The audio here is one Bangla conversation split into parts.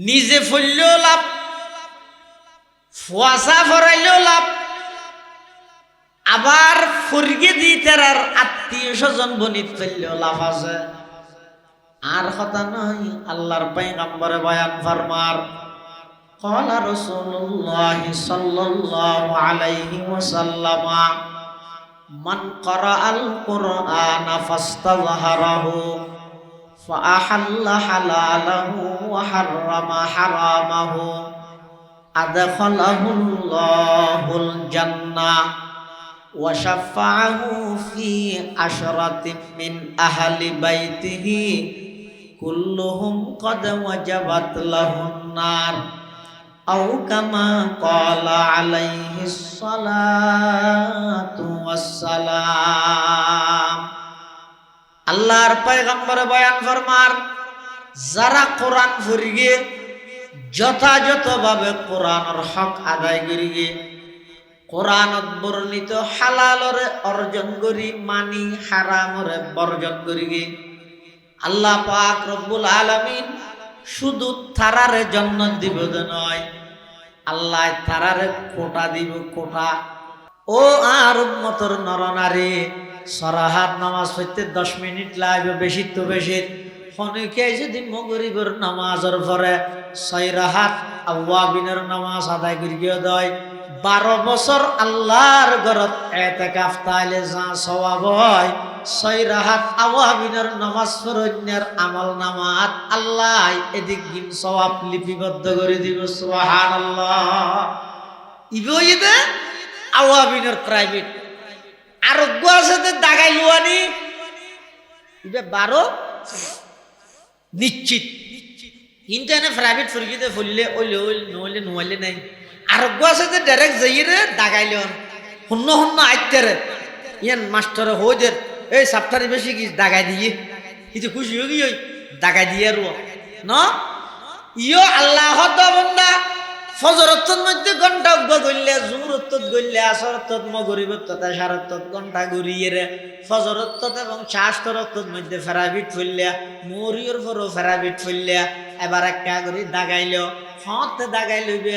নিজে ফুললেও লাভ, ফুয়াশা ফরাইলেও লাভ, আবার ফুরগে দি তার আত্মীয় স্বজন বনিত ফেললেও লাভ আছে। আর কথা নয়, আল্লাহর পয়গম্বরে বয়ান ফরমার ক্বালা রাসূলুল্লাহ সাল্লাল্লাহু আলাইহি ওয়াসাল্লাম মান ক্বারাআল কুরআনা ফাস্তাযহারাহু ফাআহাল্লা হালালাহু ওয়া হাররামা হারামাহু আদখালাহুল্লাহুল জান্নাহ ওয়া শাফাআহু ফি আশরাতিন মিন আহলি বাইতিহি কুল্লুহুম ক্বাদ ওয়াজাবাত লাহুন নার আও কামা ক্বালা আলাইহিস সালাতু ওয়াসসালাম। আল্লাহর পয়গম্বর বয়ান ফরমার, যারা কোরআন পড়িগে যথাযথভাবে কোরআনের হক আদায় করিগে, কোরআনত বর্ণিত হালালরে অর্জন করি মানি হারামরে বর্জন করিগে, আল্লাহ পাক রব্বুল আলামিন শুধু তারারে জান্নাত দিব নয়, আল্লাহ তারারে কোটা দিব, কোটা। ও আর উম্মতর নরনারী, সরাহাত নামাজ পড়তে 10 মিনিট লাগবে, বেশি তো বেশি। অনেকে যদি মগরিবের নামাজের পরে 6 রাকাত আওয়াবিনের নামাজ আদায় করিয়ে দেয়, 12 বছর আল্লাহর ঘরত ইতিকাফ তাইলে যা সওয়াব হয়, 6 রাকাত আওয়াবিনের নামাজ পড়নের আমল নামাত আল্লাহ এদিক দিন সওয়াব লিপিবদ্ধ করে দিব। সুবহানাল্লাহ। ইবইদে আওয়াবিনের প্রাইভেট আরোগ্য আছে দাগাই লুয়ানি, ইবে 12 নিশ্চিত। কিন্তু এনে প্রাইভেট ফুরগিতে ফুললে ওইলে ওইল নইলে নোয়াইলে নাই। আরোগ্য আছে যে ডাইরেক্ট যাইরে দাগাই লন শূন্য শূন্য আইতেরে ইয়ান মাস্টারে হইদের এই সাপ্তাহে বেশি কি দাগাই দিয়ে কিছু খুশি হয়ে গিয়ে দাগাই দিয়ে আর ন ইয় আল্লাহ বন্দা ফজরতর মধ্যে ঘন্টা উগ্র গইলে, জুমরত গইলে, আসরত মগরিবত এশারত ঘন্টা ঘুরিয়ে রে ফজরত এবং শাস্তরত মধ্যে ফেরাবিট ফুললিয়া, মরিয়র পরও ফেরাবিট ফুললিয়া, এবার একটা করে দাগাইল হত দাগাই লইবে।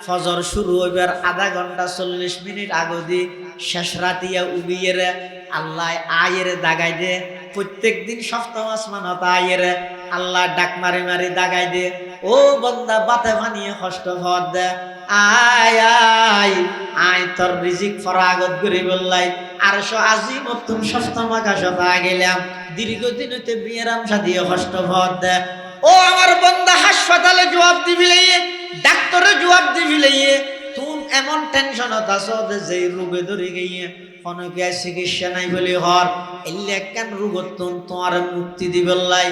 ফজর শুরু হইবার আধা ঘন্টা 40 মিনিট আগে দি শেষ রাতিয়া উবিয়ে রে আল্লাহ আয়ের দাগাই দে। প্রত্যেক দিন সপ্তম আসমানত আয়ের আল্লাহ ডাক মারি মারি দাগাই দে, ও বন্দা বাতে বানিয়ে কষ্ট ভর দে, আয় আয় আয় তোর রিজিক ফরাগত করি বললাই। আর আজি মতুন সপ্তম আকাশত গেলাম, দীর্ঘদিন হইতে বিয়েরাম সাদিয়ে কষ্ট ভর দে। ও আমার বন্দা হাসপাতালে জবাব দিবি লাইয়ে, ডাক্তারে জবাব দিবি লাইয়ে, তুমি এমন টেনশনত আছো যে রোগে ধরে গিয়ে অনেকে চিকিৎসা নাই বলি হর এলে কেন রোগত তোমার মুক্তি দিবলাই।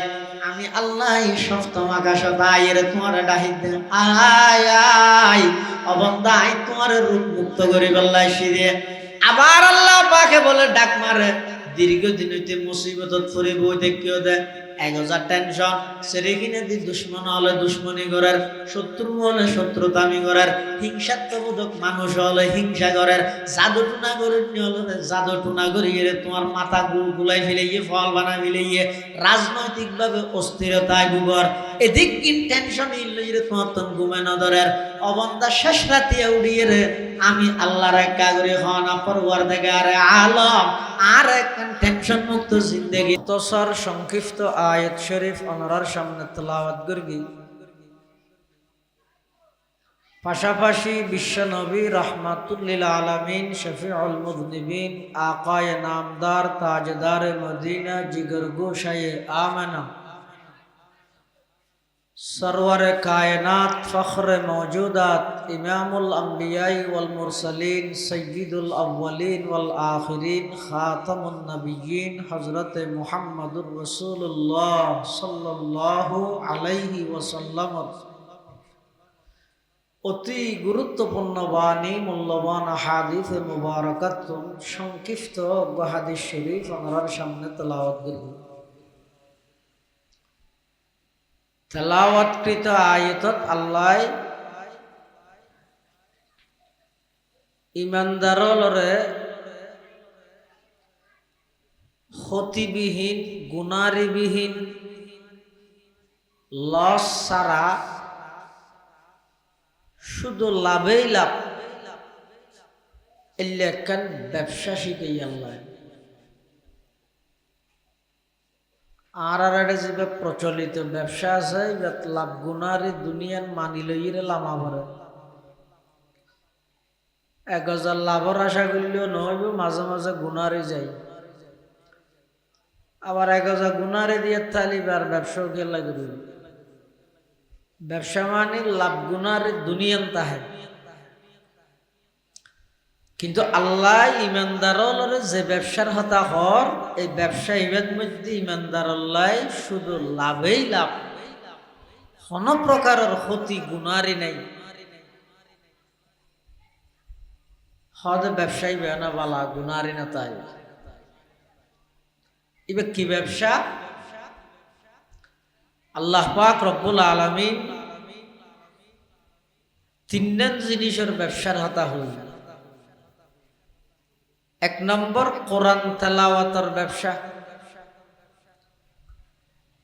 আমি আল্লাহ সপ্তম আকাশত আয়ের তোমার ডাহিদ দে, আয় আয় অবন্দা আই তোমার রূপ মুক্ত করি বললাই সিরে। আবার আল্লাহ পাকে বলে ডাক মারে, দীর্ঘদিন হইতে মুসিবতত পড়ে বই দেখিও দে, 1000 টেনশন সেরে কিনে দি দুশ্মন হলে দুশ্মনী করার, শত্রু হলে শত্রুতামি করার, হিংসাত্মবোধক মানুষ হলে হিংসা করার, জাদু টুনা করে হলে জাদু টুনা করিয়ে তোমার মাথা গুলাই ফেলাইয়ে ফল বানা ফেলাইয়ে রাজনৈতিক ভাবে অস্থিরতায় ভুগর, এদিক কিন টেনশন ইল্লে তোমার তন ঘুমে নদরের অবন্দা শেষ রাতিয়া উড়িয়ে রে আমি আল্লাহর একা করে হন পরওয়ারদিগার আলম আর একখান টেনশন মুক্ত জিন্দেগি। তোসর সংক্ষিপ্ত আয়াত শরীফ অনরার সামনে তেলাওয়াত করবি, পাশাপাশি বিশ্বনবী রহমাতুল্লিল আলামিন শফিউল মুযনিবিন আকায়ে নামদার তাজদার মদিনা জিগর গোশায়ে আমানা सरवर कायनात फ़ख्र मौजूदात इमामुल अंबियाई वल मुरसलीन सय्यिदुल अव्वलीन वल आखिरीन खातमुन नबिय्यीन हज़रत मुहम्मदुर रसूलुल्लाह सल्लल्लाहु अलैहि वसल्लम অতি গুরুত্বপূর্ণ বাণী মূল্যবান হাদিস মুবারাকাত সংক্ষিপ্ত হাদিস শরীফ আমার সামনে তেলাওয়াত করব। তেলাওয়াতকৃত আয়াতত আল্লাহ ইমানদারলরে ক্ষতিবিহীন গুনারিবিহীন লস সারা শুধু লাভেই লাভ। এলে একখান ব্যবসা শিখেই আল্লাহ আর একটা যে প্রচলিত ব্যবসা আছে লাভ গুনারে দুনিয়ার মানি লইরে লামা ভরে 1000 লাভর আশা করলেও নহইব, মাঝে মাঝে গুনারে যাই, আবার 1000 গুনারে দিয়ে তালিবার ব্যবসাও খেলা করি। ব্যবসা মানে লাভ গুনারে দুনিয়ান তাহে, কিন্তু আল্লাহ ইমানদাররে যে ব্যবসার হতা হর এই ব্যবসা ইবাদ মধ্যে ইমানদার আল্লাহ শুধু লাভেই লাভ, কোন প্রকারের ক্ষতি গুনারই নাই। হদ ব্যবসায়ী বেনা বালা গুনারি না তাই। এবার কি ব্যবসা? আল্লাহ পাক রব্বুল আলামিন তিনজন জিনিসের ব্যবসার হতা হল। 1 নম্বর কোরআন তেলাওয়াতের ব্যবসা,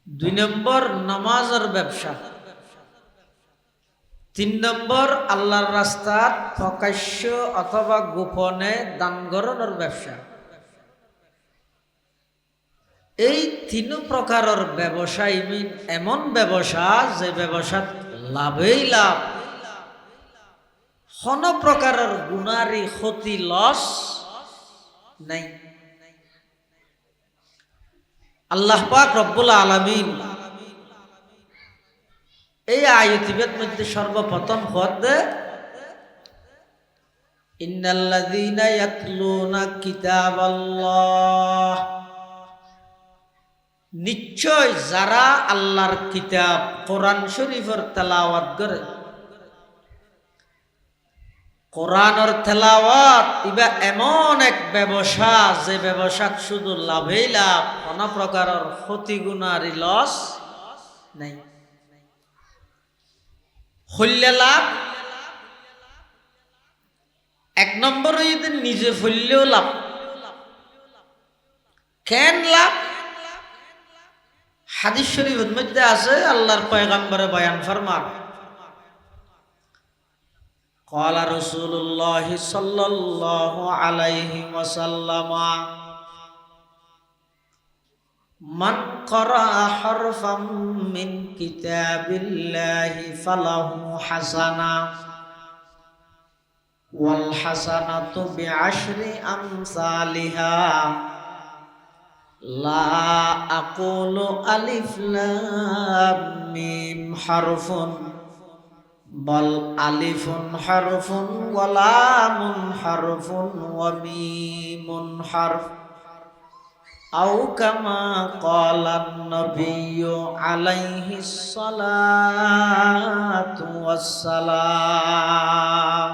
2 নম্বর নামাজের ব্যবসা, 3 নম্বর আল্লাহর রাস্তাত প্রকাশ্য অথবা গোপনে দান করার ব্যবসা। এই 3 প্রকারের ব্যবসা এমন ব্যবসা যে ব্যবসাত লাভেই লাভ, কোন প্রকারের গুনারি ক্ষতি লস নাই। আল্লাহ পাক রব্বুল আলামিন এই আয়াতিবের মধ্যে সর্বপ্রথম পদ ইন্নাল্লাযীনা ইয়াতলুনা কিতাবাল্লাহ, নিশ্চয় যারা আল্লাহর কিতাব কোরআন শরীফের তেলাওয়াত করে। কোরআনের তেলাওয়াত ইবা এমন এক ব্যবসা যে ব্যবসাত শুধু লাভেই লাভ, কোন প্রকারের ক্ষতি গুনারি লস নাই। হইলে লাভ 1 নম্বর যদি নিজে ফললেও লাভ। কেন লাভ? হাদিস শরীফের মধ্যে আছে আল্লাহর পয়গম্বরে বয়ান ফরমান, ক্বালা রাসূলুল্লাহ সাল্লাল্লাহু আলাইহি ওয়াসাল্লাম মান ক্বারাআ হারফাম মিন কিতাবিল্লাহি ফালাহু হাসানা ওয়াল হাসানাতু বিআশরি আমসালিহা লা আকুলু আলিফ লাম মিম হারফুন বল আলিফুন হারফুন ওয়া লামুন হারফুন ওয়া মিমুন হারফ আও কামা ক্বালান নবিয়্যু আলাইহিস সালাতু ওয়াস সালাম।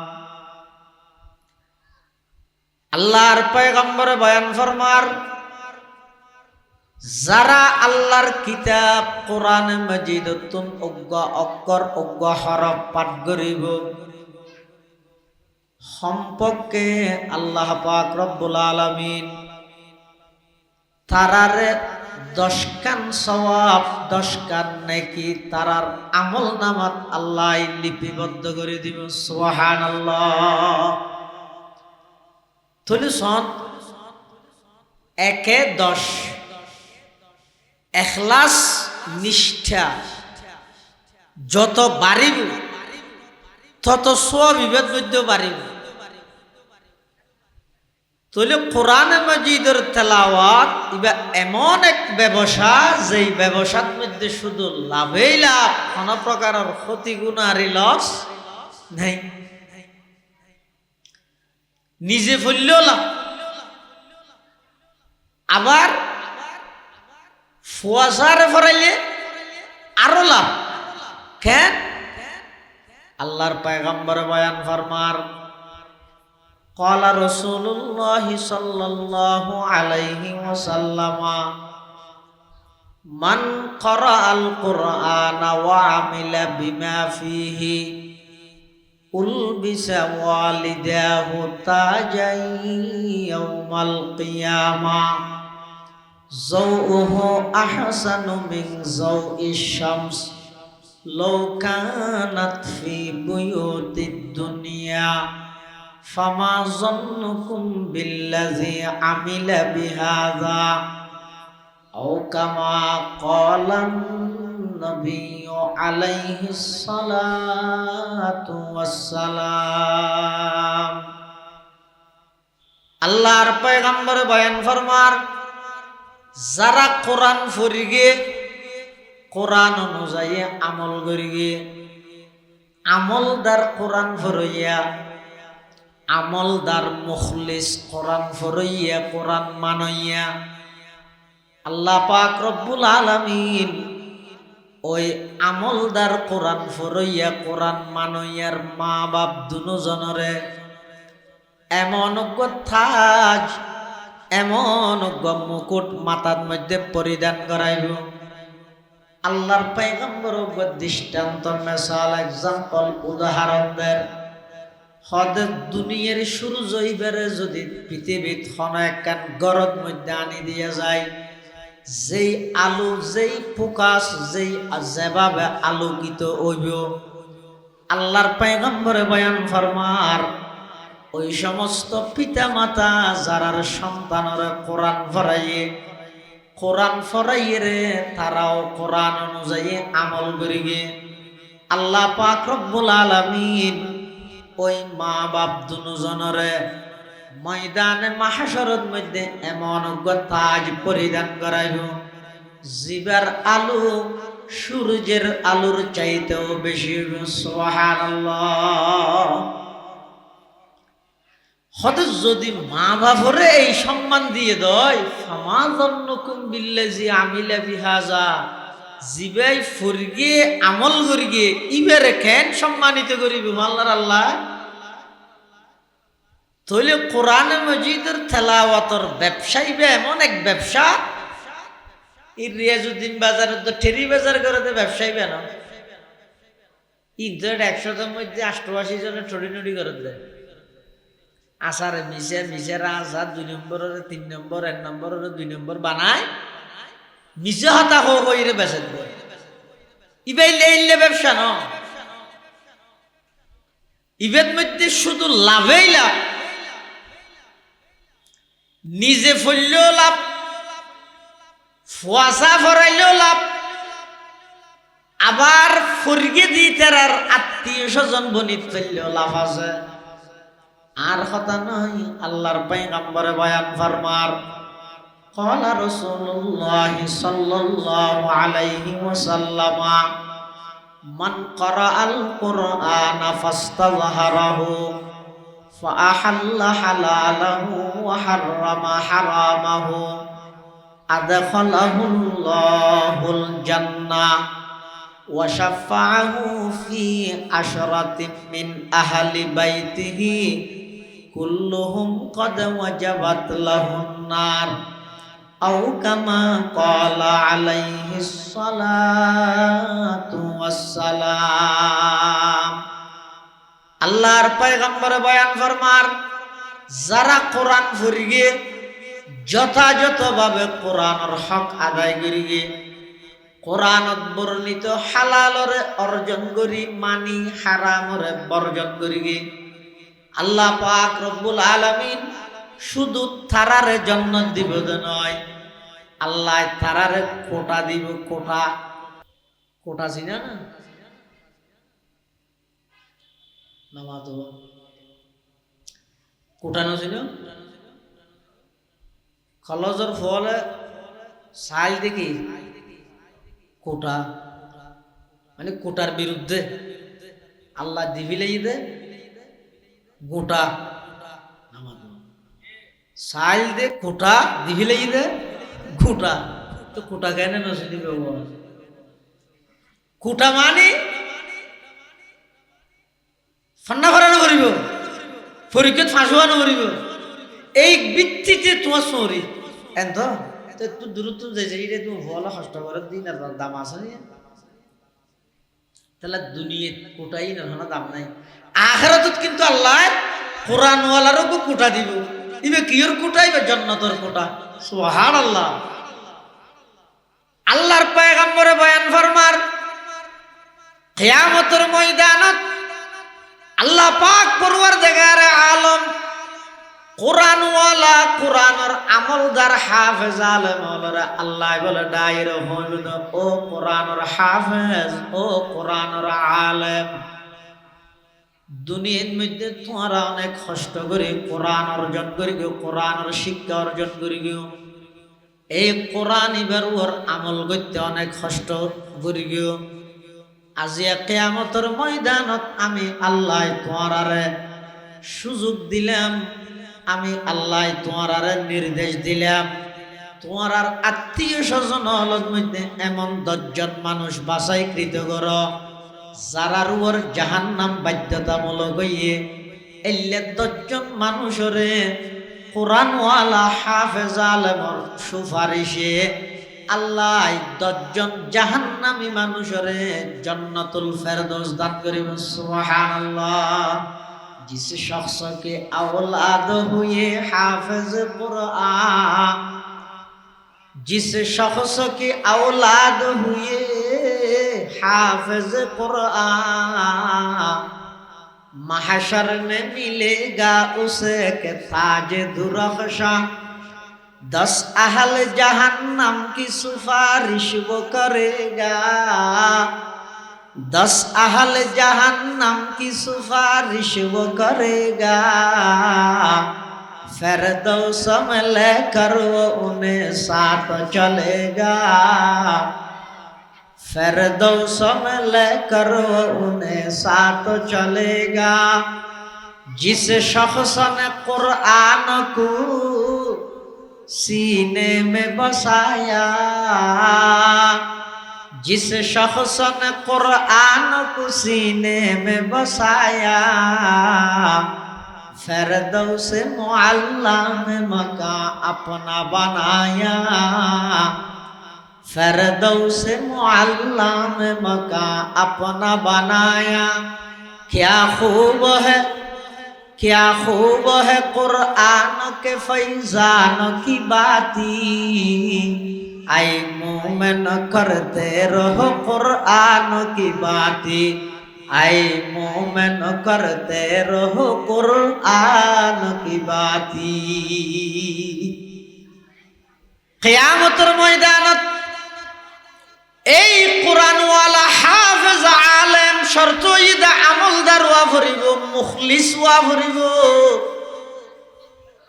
আল্লাহর পয়গম্বর বয়ান ফরমার, যারা আল্লাহর কিতাব কোরআন মাজিদতুন অজ্ঞ অক্ষর অজ্ঞ হরফ পাঠ করিব, সম্পর্কে আল্লাহ পাক রব্বুল আলামিন তারারে 10 কান সওয়াব 10 কান নেকি তারার আমল নামাত আল্লাহ লিপিবদ্ধ করে দিব। সুবহানাল্লাহ। তাহলে সন 1 এ 10 এখলাস নিষ্ঠা যত বাড়িব তত সওয়াব ইবাদত মধ্যে বাড়িব। তাহলে কোরআন মাজিদের তেলাওয়াত ইবা এমন এক ব্যবসা যেই ব্যবসার মধ্যে শুধু লাভেই লাভ, কোন প্রকারের ক্ষতি গুনারি লস নাই। নিজে ফললেও লাভ, আবার ফুয়াশারে ফরাইলে আরো লাভ। কেন? আল্লাহর পয়গম্বর বয়ান ফরমার, ক্বালা রাসূলুল্লাহ সাল্লাল্লাহু আলাইহি ওয়াসাল্লাম মান ক্বারাআল কুরআনা ওয়া আমিলা বিমা ফীহি উলবিসা ওয়ালিদাহু তাজাই ইয়াউমাল কিয়ামাহ যাওউহু আহসানু মিন যাওইশ শামস লাউ কানাত ফি বুয়ুতি ফামা যন্নুকুম বিল্লাযী আমিলা বিহাযা আও কামা ক্বালান নবিয়্যু আলাইহিস সালাতু ওয়াসসালাম। আল্লাহর পয়গম্বর বয়ান ফরমার, যারা কোরআন পড়িগে, কোরআন অনুযায়ী আমল করিগে, আমলদার কোরআন পড়িয়া, আমলদার মুখলিস কোরআন পড়িয়া, কোরআন মানইয়া, আল্লাহ পাক রব্বুল আলামিন ওই আমলদার কোরআন পড়িয়া, কোরআন মানইয়ার মা বাপ দুজনরে এমন তাজ, এমন মুকুট মাথার মধ্যে পরিধান করাইব। আল্লাহর পয়গম্বর দৃষ্টান্ত, মেসাল, এক্সাম্পল, উদাহরণ দেন। হদের দুনিয়ার শুরু জইবারে যদি পৃথিবীত হন একখান গরদ মধ্যে আনি দিয়া যায়, যেই আলো, যেই ফোকাস, যেই যেভাবে আলোকিত হইব, আল্লাহর পয়গম্বরে বয়ান ফরমার, ওই সমস্ত পিতা মাতা যারার সন্তানর কোরআন পড়াইয়ে, কোরআন পড়াইয়ে রে, তারাও কোরআন অনুযায়ী আমল করিবে। আল্লাহ পাক রব্বুল আলামিন ওই মা বাপ দুজনরে ময়দানে মাহশরের মধ্যে এমন তাজ পরিধান করাইব, জিবার আলো সূর্যের আলোর চাইতেও বেশি। সুবহানাল্লাহ। হঠাৎ যদি মা বাপরে এই সম্মান দিয়ে দেয়, ফামা যন্নুকুম বিল্লাযী আমিলা বিহাযা, জিবাই ফরগে আমল করিগে, ইবারে কেন সম্মানিত করিবে আল্লাহর আল্লাহ? তাহলে কোরআন মজিদের তেলাওয়াতর ব্যবসায়ী এমন এক ব্যবসা, এই রিয়াজউদ্দিন বাজারের তো ঠেরি বাজার করে ব্যবসায়ী বেন, ইন্টারনেট 100টার মধ্যে 88 জনের ঠড়ি করে দেয়। আসারে মিশে মিশে আসার 2 নম্বরের 3 নম্বর 1 নম্বরের 2 নম্বর বানায়, মিশে হতা হইরে বেচে দেয়। ইবাইলে ব্যবসা ন, ইবের মধ্যে শুধু লাভেই লাভ, নিজে ফললেও লাভ, ফুয়াশা ফরাইলেও লাভ, আবার ফরগে দিয়ে তার আত্মীয় স্বজন বনিত ফেললেও লাভ আছে। আর কথা নয়, আল্লাহর পয়গম্বরে বয়ান ফরমার, ক্বালা রাসূলুল্লাহ সাল্লাল্লাহু আলাইহি ওয়াসাল্লাম, মান ক্বারাআল কুরআনা ফাস্তাযহারাহু ফাআহাল্লা হালালাহু ওয়া হাররামা হারামাহু আদখালাহুল্লাহুল জান্নাহ ওয়া শাফাআহু ফি আশরাতিন মিন আহলি বাইতিহি কুল্লুহুম ক্বাদ ওয়াজাবাত লাহুন নার আও কামা ক্বালা আলাইহিস সালাতু ওয়াসসালাম। আল্লাহর পয়গম্বর বয়ান ফরমার, যারা কোরআন পড়িগে, যথাযথভাবে কোরআনের হক আদায় করিগে, কোরআনত বর্ণিত হালালরে অর্জন করি, মানি হারামরে বর্জন করিগে, আল্লাহ পাক রব্বুল আলামিন শুধু তারারে জান্নাত দিব নয়, আল্লাহ তারারে কোটা দিব। কোটা, কোটা চিনা না? নামাজ কোটানো ছিল, খলজর ফলে সাইল দেখি কোটা, মানে কোটার বিরুদ্ধে আল্লাহ দিবিলেই দে গোটা নামাজ সাইল দে কোটা দিবিলেই দে গোটা। তো কোটা কেন নসিদি কোটা মানে ফান্না করানো করিব, পরীক্ষা ফাঁসুয়ানো করিব, এই ভিত্তিতে তোমার সরি এত একটু দূরত্ব যাইছে, এটা তুমি ভালো কষ্ট করে দিন আর দাম আছে না, তাহলে দুনিয়া কোটাই না, দাম নাই। আখিরাতত কিন্তু আল্লাহ কোরআনওয়ালারও কোটা দিব, ইবে কিয়র কোটা, ইবে জান্নাতের কোটা। সুবহানাল্লাহ। আল্লাহর পয়গম্বরে বয়ান ফরমার, কিয়ামতের ময়দানত আল্লাহ পাক পরওয়ারদিগার আলম কোরআনওয়ালা কোরআনের আমলদার হাফেজ আলেম হলরা আল্লাহ বলে ডাইর হইল ও কোরআনের হাফেজ ও কোরআনের আলেম দুনিয়ার মধ্যে তোমরা অনেক কষ্ট করে কোরআন অর্জন করি গো কোরআনের শিক্ষা অর্জন করি গো এই কোরআন এবার ওর আমল করতে অনেক কষ্ট করি গো আজিয়া কিয়ামতের ময়দানত আমি আল্লাহ তোমারে সুযোগ দিলাম আমি আল্লাহ তোমারে নির্দেশ দিলাম তোমার আত্মীয় স্বজন হলের মধ্যে এমন 10 জন মানুষ বাছাইকৃত করো যারার উপর জাহান্নাম বাধ্যতামূলক হইয়ে এলে 10 জন মানুষরে কোরআনওয়ালা হাফেজ আলেমর সুপারিশে আল্লাহ 10 জন জাহান্নামী মানুষরে জান্নাতুল ফেরদৌস দান করিব সুবহানাল্লাহ जिस शख्स के औलाद हुए हाफिज कुरान जिस शख्स के औलाद हुए हाफिज कुरान महशर में मिलेगा उसे के ताज दुरख्शा 10 अहल जहन्नम की सिफारिश वो करेगा 10 अहल जहन्नम की सिफारिश वो करेगा फिरदौस में लेकर वो उन्हें साथ चलेगा फिरदौस में लेकर वो उन्हें साथ चलेगा जिस शख्स ने कुरान को सीने में बसाया जिस शख्स ने कुरान को सीने में बसाया फिरदौस मुअल्ला में मकान अपना बनाया फिरदौस मुअल्ला में मकान अपना बनाया क्या खूब है कुरान के फैजान की बाती आए मोमिन करते रहो कुरान की बाती आए मोमिन करते रहो कुरान की बाती कियामतेर मयदाনত এই কোরআনওয়ালা হাফেজ আলেম শর্ত ইদা আমলদার ওয়া ভরিব মুখলিস ওয়া ভরিব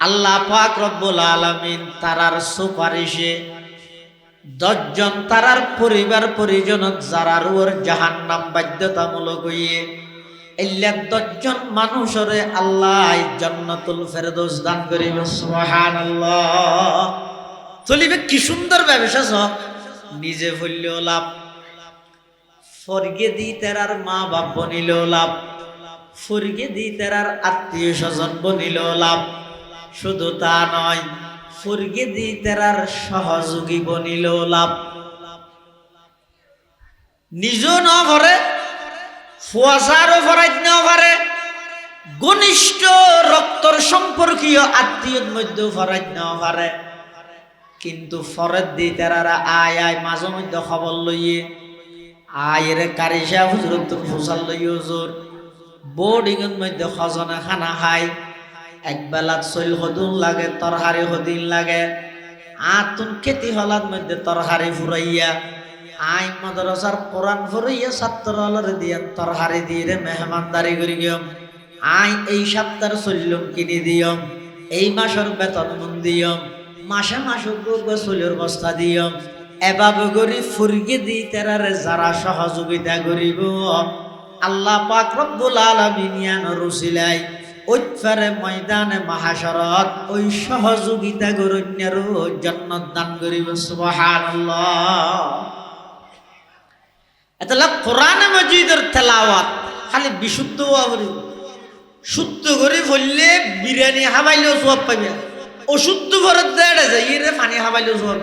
আল্লাহ পাক রব্বুল আলামিন তারার সুপারিশে 10 জন তারার পরিবার পরিজনত যারার ওর জাহান্নাম বাধ্যতামূলক হইয়ে এল্লা 10 জন মানুষরে আল্লাহ জান্নাতুল ফেরদৌস দান করিবে সুবহানাল্লাহ চলিবে কি সুন্দর ব্যবসা সব নিজে হইলেও লাভ ফরগে দি তেরার মা বাপ বনিলেও লাভ ফরগে দি তেরার আত্মীয় স্বজন বনিলেও লাভ শুধু তা নয় ফরগে দি তেরার সহযোগী বনিলেও লাভ নিজও ন ভরে ফুয়াশারও ফরাইত ন পারে ঘনিষ্ঠ রক্তর সম্পর্কীয় আত্মীয়র মধ্যেও ফরাইত ন পারে কিন্তু ফরদ দি তারা আয় আয় মাঝে মধ্যে খবর লইয়ে আয়ের কারিশা হুজুর তো ফুসাল লইয়ে হুজুর বোর্ডিং এর মধ্যে খজনা খানা খায় এক বেলা চল হদুন লাগে তরহারি হদিন লাগে আতুন খেতি হলার মধ্যে তরহারি ফুরাইয়া আই মাদ্রাসার কোরআন ফুরাইয়া ছাত্র হলরে দিয়ে তরহারি দিয়ে মেহমানদারি করি গিয়ম আই এই সপ্তাহ চললুম কিনে দিয়ম এই মাসের বেতন মন দিয়ম মাসে মাসে গোসলের বস্তা দিয়ম এভাবে করি ফুরগে দি তেরারে যারা সহযোগিতা করিব আল্লাহ পাক রব্বুল আলামিন ইয়ানোর উসিলাই ওইফারে ময়দানে মাহাশরত ওই সহযোগিতা গরণ্যেরও জান্নাত দান করিব সুবহানাল্লাহ এতলা কোরআনে মাজিদের তেলাওয়াত খালি বিশুদ্ধ হওয়া শুদ্ধ করে বললে বিরিয়ানি হাবাইলেও সওয়াব পাবে অশুদ্ধ ভরত দেড় যায় রে পানি হাবাইলেও সওয়াব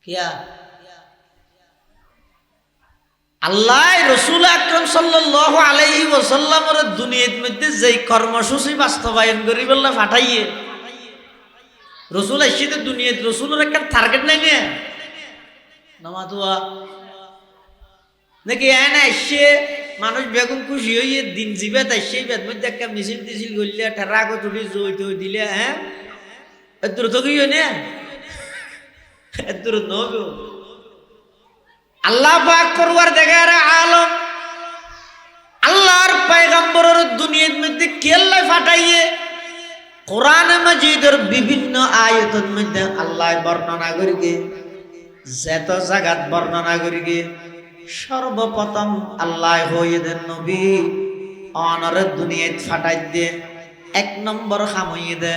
কিয়া আল্লাহ রাসূল আকরাম সাল্লাল্লাহু আলাইহি ওয়াসাল্লামের দুনিয়ার মধ্যে যেই কর্মসূচি বাস্তবায়ন করি বললা পাঠাইয়ে রাসূল আইসিতে দুনিয়ার রাসূলের একটা টার্গেট নাই না নামাজুয়া নাকি এনে এসে মানুষ বেগুন খুশি হইয়ে দিন জিবে তাই সেই বেদ মধ্যে একটা মিছিল টিছিল করলে রাগ তুলি জই টই দিলে হ্যাঁ এদুর তো কি নে এদুর নবো আল্লাহ পাক পরওয়ার দেখার আলম আল্লাহর পয়গম্বরের দুনিয়ার মধ্যে কেল্লা ফাটাইয়ে কোরআন মাজিদের বিভিন্ন আয়াতের মধ্যে আল্লাহ বর্ণনা করিগে যত জায়গাত বর্ণনা করিগে সর্বপ্রথম আল্লাহ হইদের নবী অনরের দুনিয়াত ফাটাই দে এক নম্বর খামইয়ে দে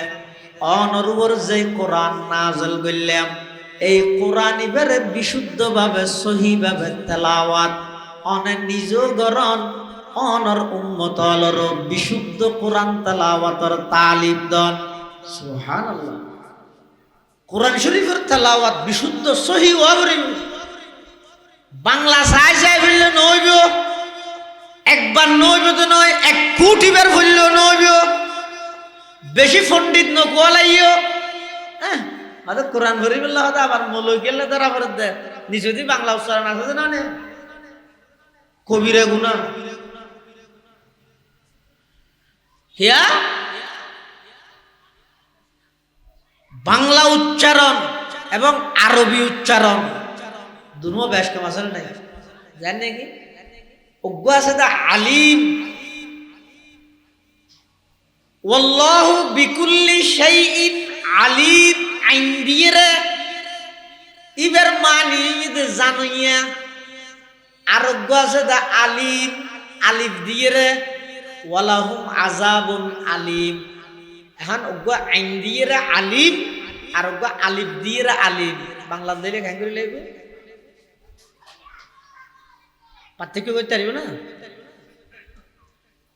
অনরুর যে কোরআন নাযিল করলাম এই কোরআন এবারে বিশুদ্ধভাবে সহিভাবে তেলাওয়াত অনে নিজ গরণ অনর উম্মতলর বিশুদ্ধ কোরআন তেলাওয়াতের তালিম দন সুবহানাল্লাহ কোরআন শরীফের তেলাওয়াত বিশুদ্ধ সহি ওয়াবরি বাংলা চাই চাই বললে নইব একবার নইব তো নয় 1 কোটি বার বললে নইব বেশি পণ্ডিত নকুয়া লাইও হ্যাঁ আদা কোরআন ভরি বললে হতো আবার মলই গেলে তারা ভরে দেয় নিচে বাংলা উচ্চারণ আছে না নে কবিরে গুণা হিয়া বাংলা উচ্চারণ এবং আরবি উচ্চারণ দুনো বেশ কম আসলে নাই জান নাকি অজ্ঞ আছে দা আলিম ওয়াল্লাহু বিকুল্লি শাইইন আলিম আইন দিয়ে রে ইবার মানি যে জানুইয়া আরোগ্য আছে দা আলিম আলিফ দিয়ে রে ওয়ালাহুম আযাবুন আলিম এখন অজ্ঞ আইন দিয়ে রে আলিম আর অজ্ঞ আলিফ দিয়ে রে আলিম বাংলা দিলে খাই করে লাগবে পার্থক্য করতে পারবে না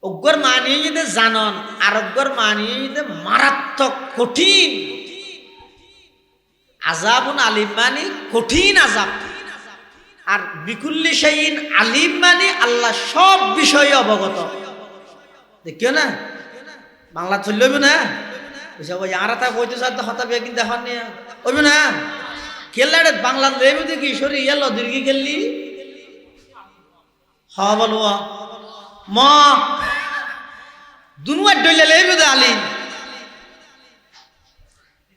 অজ্ঞর মানি যদি জানন আর অজ্ঞর মানি যদি মারাত্মক কঠিন আযাবুন আলিম মানে কঠিন আযাব আর বিকুল্লি শাইইন আলিম মানে আল্লাহ সব বিষয়ে অবগত দেখিও না বাংলা চলবে না ওই আর তা কইতে সাথে হতাবে কিন্তু এখন ওইবে না খেললে বাংলা লেবে দেখি সরি এলো দীর্ঘি খেললি হওয়া বলো ম দুনুয়ার ডইলে লেবে দে আলিম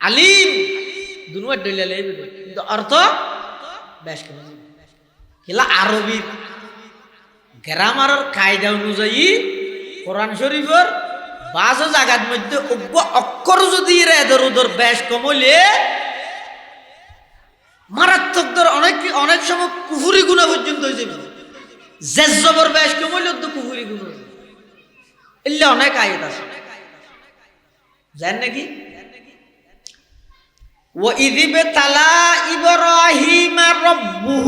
আলিম দুনুয়ার ডইলে লেবে দে কিন্তু অর্থ বেশ কেমন খেলা আরবি গ্রামারের কায়দা অনুযায়ী কোরআন শরীফের বাজো জায়গার মধ্যে অজ্ঞ অক্ষর যদি এদের ওদের বেশ কমলে মারাত্মক ধর অনেক সময় কুফুরি গুণা পর্যন্ত হয়ে যাবে জেজবর বেশ কমলে তো কুফুরি গুণ এলে অনেক আয়াত আছে জানেন নাকি وَإِذِ ابْتَلَى إِبْرَاهِيمَ رَبُّهُ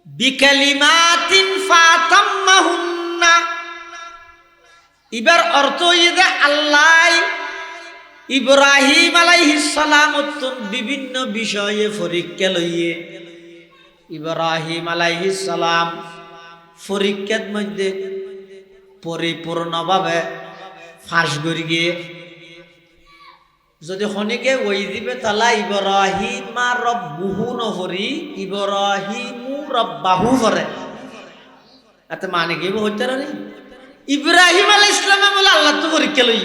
بِكَلِمَاتٍ فَأَتَمَّهُنَّ এবার অর্থ যে আল্লাহ ইব্রাহিম আলাইহিস সালাম বিভিন্ন বিষয়ে পরীক্ষা লইয়ে ইব্রাহিম আলাইহিস সালাম পরীক্ষার মধ্যে পরিপূর্ণভাবে ফাঁস করি গিয়ে যদি শনিকে ওই দিবে তালা ইব্রাহিমা রব্বুহু নহরি ইব্রাহিমু রব্বাহু করে এতে মানে কি হইতে রে ইব্রাহিম আলাইহিস সালাম বলে আল্লাহ তো পরীক্ষা লই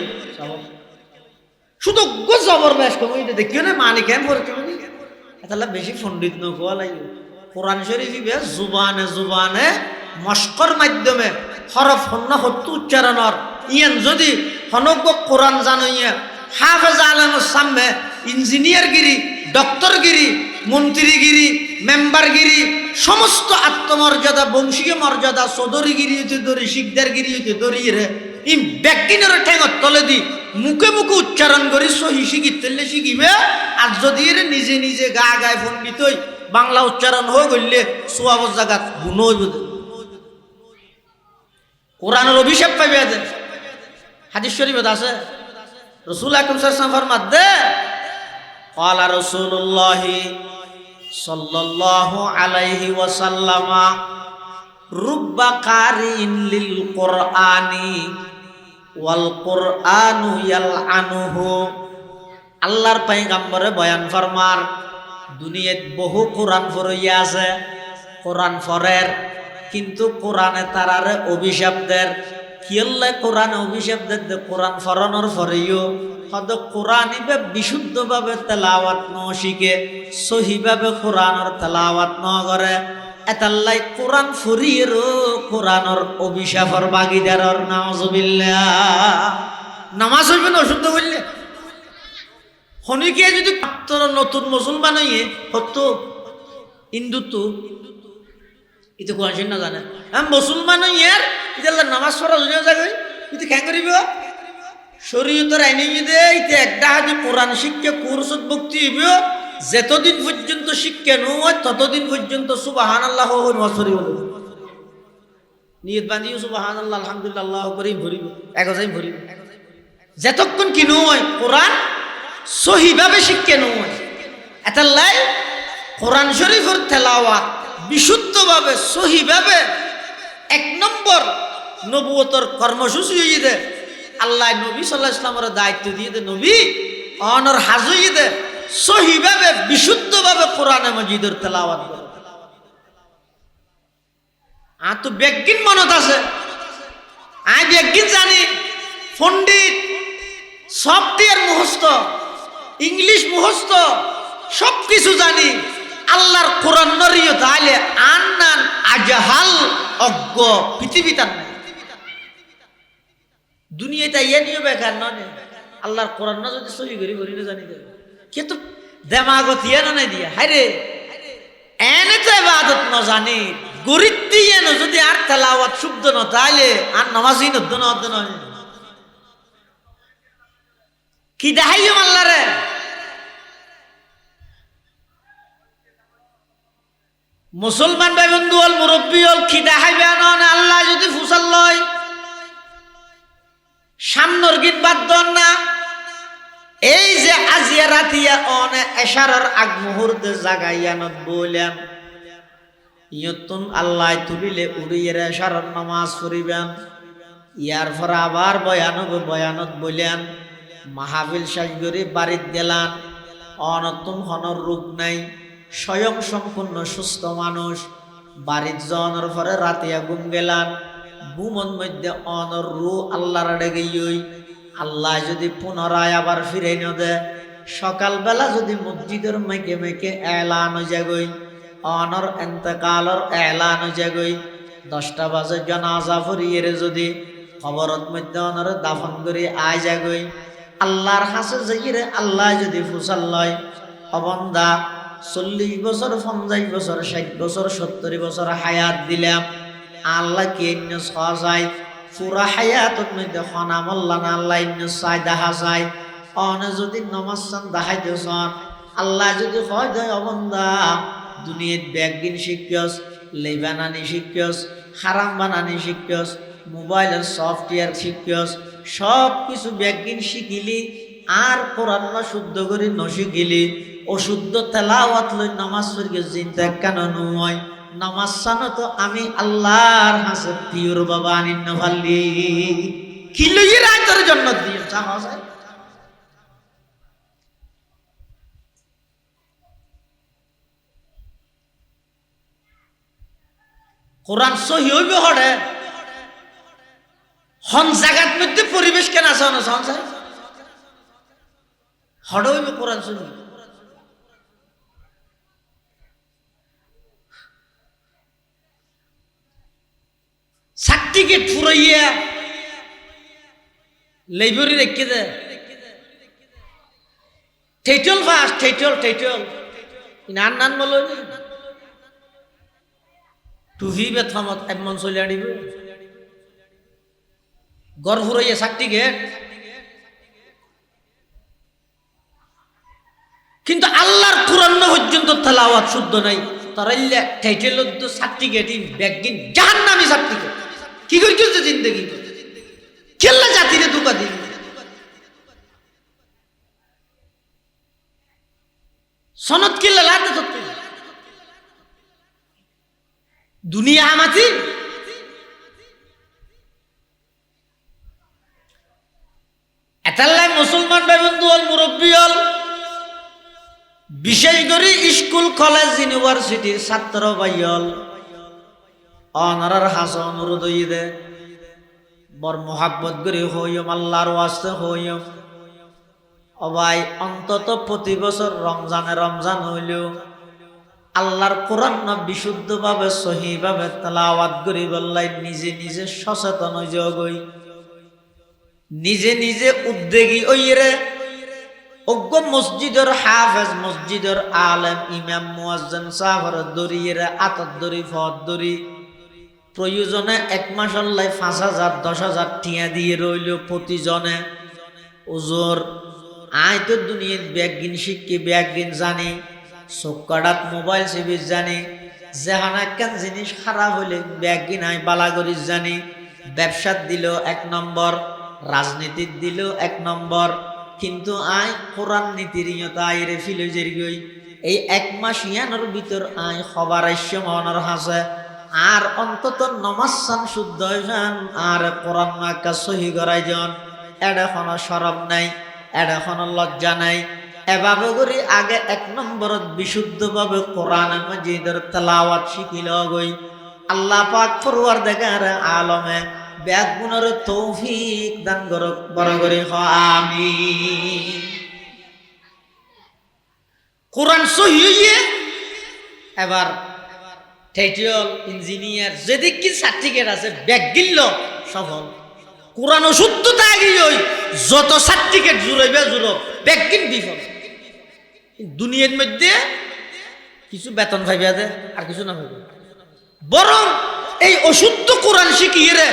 শুধু জবর বেশ কম এটা দেখিও না মানে কেন পরীক্ষা লই তাহলে বেশি পণ্ডিত নকোয়া লাগে কোরআন শরীফ জুবানে জুবানে মস্কর মাধ্যমে হরফ হন্না হত্তু উচ্চারণর ইয়ান যদি হনজ্ঞ কোরআন জানইয়া হাফেজ আলমের সামনে ইঞ্জিনিয়ারগিরি ডক্টরগিরি মন্ত্রীগিরি মেম্বারগিরি সমস্ত আত্মমর্যাদা বংশীয় মর্যাদা চৌধুরীগিরি হইতে ধরি শিকদারগিরি হইতে ধরি রে ই ব্যক্তিনের ঠেঙত তলে দি মুখে মুখে উচ্চারণ করি সহি শিখি তেলে শিখিবে আর যদি এর নিজে নিজে গা গায়ে পণ্ডিত হই বাংলা উচ্চারণ হয়ে গেলে সোয়াবর জাগাত গুণ হইব কোরআনের অভিশাপ পাইবে হাদিস শরীফত আছে রাসূল আকরাম সাল্লাল্লাহু আলাইহি ওয়াসাল্লাম ফরমাতে ক্বালা রাসূলুল্লাহ সাল্লাল্লাহু আলাইহি ওয়াসাল্লাম রুব্বা কারিন লিল কুরআনি ওয়াল কুরআনু ইয়ালআনুহু আল্লাহর পয়গম্বরে বয়ান ফরমার দুনিয়াত বহু কোরআন পড়িয়া আছে কোরআন ফরের কিন্তু কোরআনে তারারে অভিশাপ দেন কি আল্লাহ কোরআনে অভিশাপ দেন কোরআন ফরানোর পরেও হয়তো কোরআনিবে বিশুদ্ধভাবে তেলাওয়াত ন শিখে সহিভাবে কোরআনের তেলাওয়াত ন করে এতাল্লাই কোরআন ফুরিয়েরও কোরআনের অভিশাপর বাগিদারর নাউজুবিল্লাহ নামাজ হইবে না অশুদ্ধ বললে হনিকে যদি তোর নতুন মুসলমান হইয়ে হতো হিন্দুত্ব ইতে কোরআন শরীফ না জানে মুসলমান হইয়ার ইতাল্লাহ নামাজ পড়া দুনিয়া জায়গায় ইতে কেন করিব শরীয়তের আইনে দে ইতে একটা হাতে কোরআন শিক্ষা কোর্সত ভক্তি হইব যতদিন পর্যন্ত শিক্ষা নয় ততদিন পর্যন্ত সুবহানাল্লাহ ওয়া শরীফ নিয়ত বাঁধিও সুবহানাল্লাহ আলহামদুলিল্লাহ আল্লাহু করিম ভরিব একজাই ভরিব যতক্ষণ কি নয় কোরআন সহিভাবে শিক্ষা নয় এতাল্লাই কোরআন শরীফের তেলাওয়াত বিশুদ্ধভাবে সহিভাবে এক নম্বর নবুয়তর কর্মসূচি হয়ে দে আল্লাহ নবী সাল্লাল্লাহু আলাইহি ওয়াসাল্লামের দায়িত্ব দিয়ে দে নবী অনর হাজুই দে সহিভাবে বিশুদ্ধভাবে কোরআনে মাজিদের তেলাওয়াত করে তো বেগিন মনত আছে আই বেগিন জানি পণ্ডিত সফটওয়্যার মুখস্থ ইংলিশ মুখস্থ সব কিছু জানি আল্লাহর কোরআন নরিও তাহলে আন্নান আজহাল অজ্ঞ পৃথিবীতার নাই দুনিয়াতে ইয়ে নিয়ে বেকার নয় আল্লাহর কোরআন না যদি সহি করি করি না জানি কিন্তু দেমাগত ইয়ে না দিয়া হায়রে এনে তো ইবাদত না জানি গরিব দিয়ে না যদি আর তেলাওয়াত শুদ্ধ না তাহলে আর নামাজই নদ্দ না অদ্দ নয় কি দেখাইও আল্লাহরে মুসলমান ভাই বন্ধু হল মুরব্বী হল কি দেখাইবে না আল্লাহ যদি ফুসাল লয় সামনের গীত বাদ দন না এই যে আজিয়া রাতিয়া অনে এশারার আগ মুহূর্তে জাগাইয়ানত বললেন ইয়তুন আল্লাহ তুলিলে উড়িয়ে এশারার নামাজ পড়িবেন ইয়ার পর আবার বয়ানত বললেন মাহফিল সাজগরি বাড়িত গেলান অনতুন হনর রূপ নাই স্বয়ং সম্পূর্ণ সুস্থ মানুষ বাড়িত জনের পরে রাতিয়া ঘুম গেলান ঘুমন মধ্যে অনর রু আল্লাহর ডেগে আল্লাহ যদি পুনরায় আবার ফিরে ন দে সকালবেলা যদি মসজিদের মেকে মেকে এলান যাগই অনর এন্তকালর এলান যাগই 10টা বাজে জানাজা ফরিয়ে যদি খবরত মধ্যে অনর দাফন করে আয় যাগই আল্লাহর হাসে যাইরে আল্লাহ যদি ফুসাল লয় অবন্দা 40 বছর 50 বছর 60 বছর 70 বছর হায়াত দিলাম আল্লাহ কে যায় পুরা হায়াতত মধ্যে খনামল্লা না আল্লাহ চাই দেখা যায় অনে যদি নমাজ চান দেখাই দিয়েছন আল্লাহ যদি হয় দেয় অবন্দা দুনিয়াত ব্যাগিন শিক্ষস লেবানানি শিক্ষস হারাম বানানি শিক্ষস মোবাইলের সফটওয়্যার শিক্ষস সব কিছু ব্যাগিন শিখিলি আর কোরআন না শুদ্ধ করে নশিখিলি অশুদ্ধ তেলাওয়াত লই নামাজ পড়িয়ে চিন্তা কেন নয় নামাজ সানো তো আমি আল্লাহর হাসে পিওর বাবা আনিন ভাল্লি কি লইয়ে রাতের জন্য দিয়ে চাওয়া যায় কোরআন সহি হইবে হড়ে হন জায়গার মধ্যে পরিবেশ কেন আছে না সংসার হড়ে হইবে কোরআন সহি সার্টিফিকেট ফুরাইয়া লাইব্রেরি রেখে দে টাইটেল ফার্স্ট টাইটেল নান বলো টুভি বেথমত এমন চলে আনিব গড় ফুরাইয়া সার্টিফিকেট কিন্তু আল্লাহর কোরআন পর্যন্ত তেলাওয়াত শুদ্ধ নাই তারাইলে টাইটেল তো সার্টিফিকেট ব্যাগিন জাহান্নামী সার্টিফিকেট কি করছে জিন্দগি কেল্লা জাতিরে দুকা দিন সনদ কেল্লা লাতে ধরতে দুনিয়া আমাতি এতাল্লাই মুসলমান ভাই বন্ধু হল মুরব্বী হল বিশেষ করে স্কুল কলেজ ইউনিভার্সিটির ছাত্র ভাই হল অনারার হাসা অনুরোধ হইয়ে দে বর মোহাব্বত করে হইম আল্লাহর ওয়াস্তে হইম অবাই অন্তত প্রতি বছর রমজান হইলেও আল্লাহর কোরআন না বিশুদ্ধভাবে সহিভাবে তেলাওয়াত করি বললাই নিজে নিজে সচেতন হই নিজে নিজে উদ্যোগী ওইরে অজ্ঞ মসজিদের হাফেজ মসজিদের আলেম ইমাম মুয়াজ্জিন সাহর দরিয়ের আতর দরি ফদ দরি প্রয়োজনে এক মাস আল্লাহ ৫,০০০ ১০,০০০ টিয়া দিয়ে রইল প্রতিজনে ওজোর আয় তো দুনিয়ার ব্যাগিন শিখকে ব্যাগিন জানি চোখকাটাত মোবাইল সেবিস জানি যেহানা কেন জিনিস খারাপ হলে ব্যাগিন আয় বালাগরিস জানি ব্যবসাত দিল ১ নম্বর রাজনীতির দিল ১ নম্বর কিন্তু আয় কোরআন নীতির ইয়তা আইরে ফিলজের গই এই ১ মাস ইয়ানোর ভিতর আয় খবর আইস্য মনের হাসে আর অন্তত নমাজ সান শুদ্ধ হইসান আর কোরআন মাকা সহি করাই জন এটা কোনো শরম নাই এটা কোনো লজ্জা নাই এভাবে করে আগে ১ নম্বরত বিশুদ্ধভাবে কোরআন মাজিদের তেলাওয়াত শিখিল গই আল্লাহ পাক পরওয়ারদিগার আলমে ব্যাগুনের তৌফিক দান করুক বড় করে আমিন কোরআন সহি হইয়ে এবার টাইটেল ইঞ্জিনিয়ার যেদিক কি সার্টিফিকেট আছে ব্যাগ গিলল সফল কোরআন অশুদ্ধতা আগিয়ে যত সার্টিফিকেট জুড়াইবে জুড়ব ব্যাগ কিন বিফল দুনিয়ার মধ্যে কিছু বেতন পাইবে দে আর কিছু না পাইবে বরং এই অশুদ্ধ কোরআন শিখিয়ে রে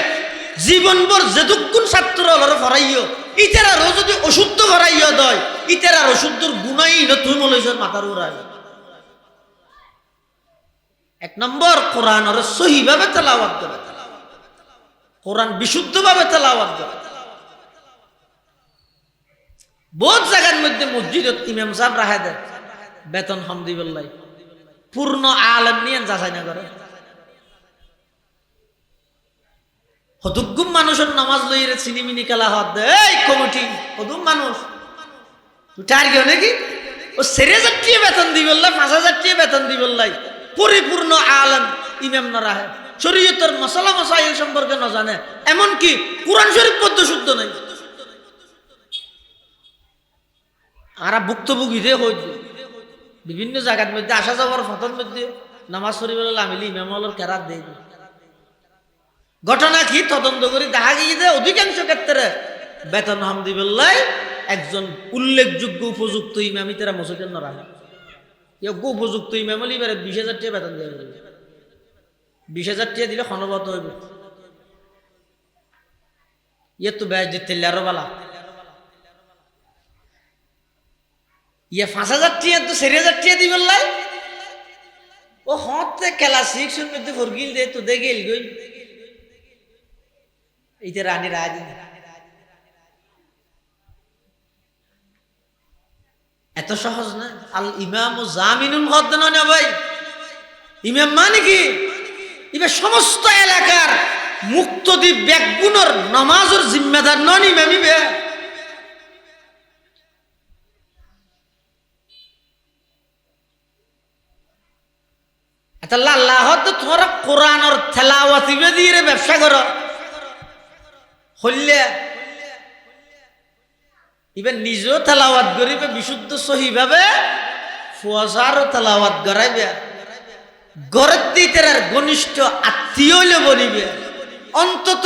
জীবনভর যেটুকুন ছাত্র হলরে ফরাইও ইতার আরো যদি অশুদ্ধ ফরাইও দয় ইতার আর অশুদ্ধর গুণাই তুই মলৈছ মাথার উড়াই ১ নম্বর কোরআন আর সহিভাবে তেলাওয়াত করে কোরআন বিশুদ্ধভাবে তেলাওয়াত করে বহুত জায়গার মধ্যে মসজিদত ইমাম সাহেব রাখা দেয় বেতন হামদিবল্লাহ পূর্ণ আলেম নিয়ে যাচাই না করে হতুগুম মানুষের নামাজ লইরে চিনিমিনি খেলা হাত দে এই কমিটি হতুম মানুষ তুই টার কেউ নাকি ও ৪,০০০ টাকা বেতন দিবল্লাই ৫,০০০ টাকা বেতন দিবল্লাই পরিপূর্ণ আলেম ইমাম না রাহে শরীয়তের মশলা মশাইল সম্পর্কে না জানে এমনকি কোরআন শরীফ পদ্য শুদ্ধ নাই আরা ভুক্তভোগী রে হই বিভিন্ন জায়গার মধ্যে আসা যাওয়ার ফটোর মধ্যে নামাজ শরীফ আমিলি ইমাম হলের কেরাত দেয় ঘটনা কি তদন্ত করে দেখা গিয়ে অধিকাংশ ক্ষেত্রে বেতন হামদিবল্লাই একজন উল্লেখযোগ্য উপযুক্ত ইমামি তারা মসজিদের না রাখে উপযুক্ত ইমাম হলে এবারে ২০,০০০ টাকা বেতন দেওয়া যাবে ২০,০০০ টাকা দিলে ক্ষণবত হইবে ইয়ে তো ব্যাস দিতে আরো বালা ইয়ে ৫,০০০ টাকা তো ৪,০০০ টাকা দিবল্লাই ও হতে খেলা শিখছুন মধ্যে ফরগিল দে তো দেখে গই এইটা রানী রাজ এত সহজ না আল ইমাম জামিনুল হদ না ভাই ইমাম মানে কি এবার সমস্ত এলাকার মুক্তদি ব্যাগুনর নামাজের জিম্মেদার নন ইমামি বে আল্লাহ তো তোমরা কোরআনের তেলাওয়াত দিয়ে ব্যবসা করো হইলে এবার নিজেও তেলাওয়াত করিবে বিশুদ্ধ সহিভাবে ফুয়াজারও তেলাওয়াত করাইবে ঘরের দিতে আর ঘনিষ্ঠ আত্মীয় হইলে বলিবে অন্তত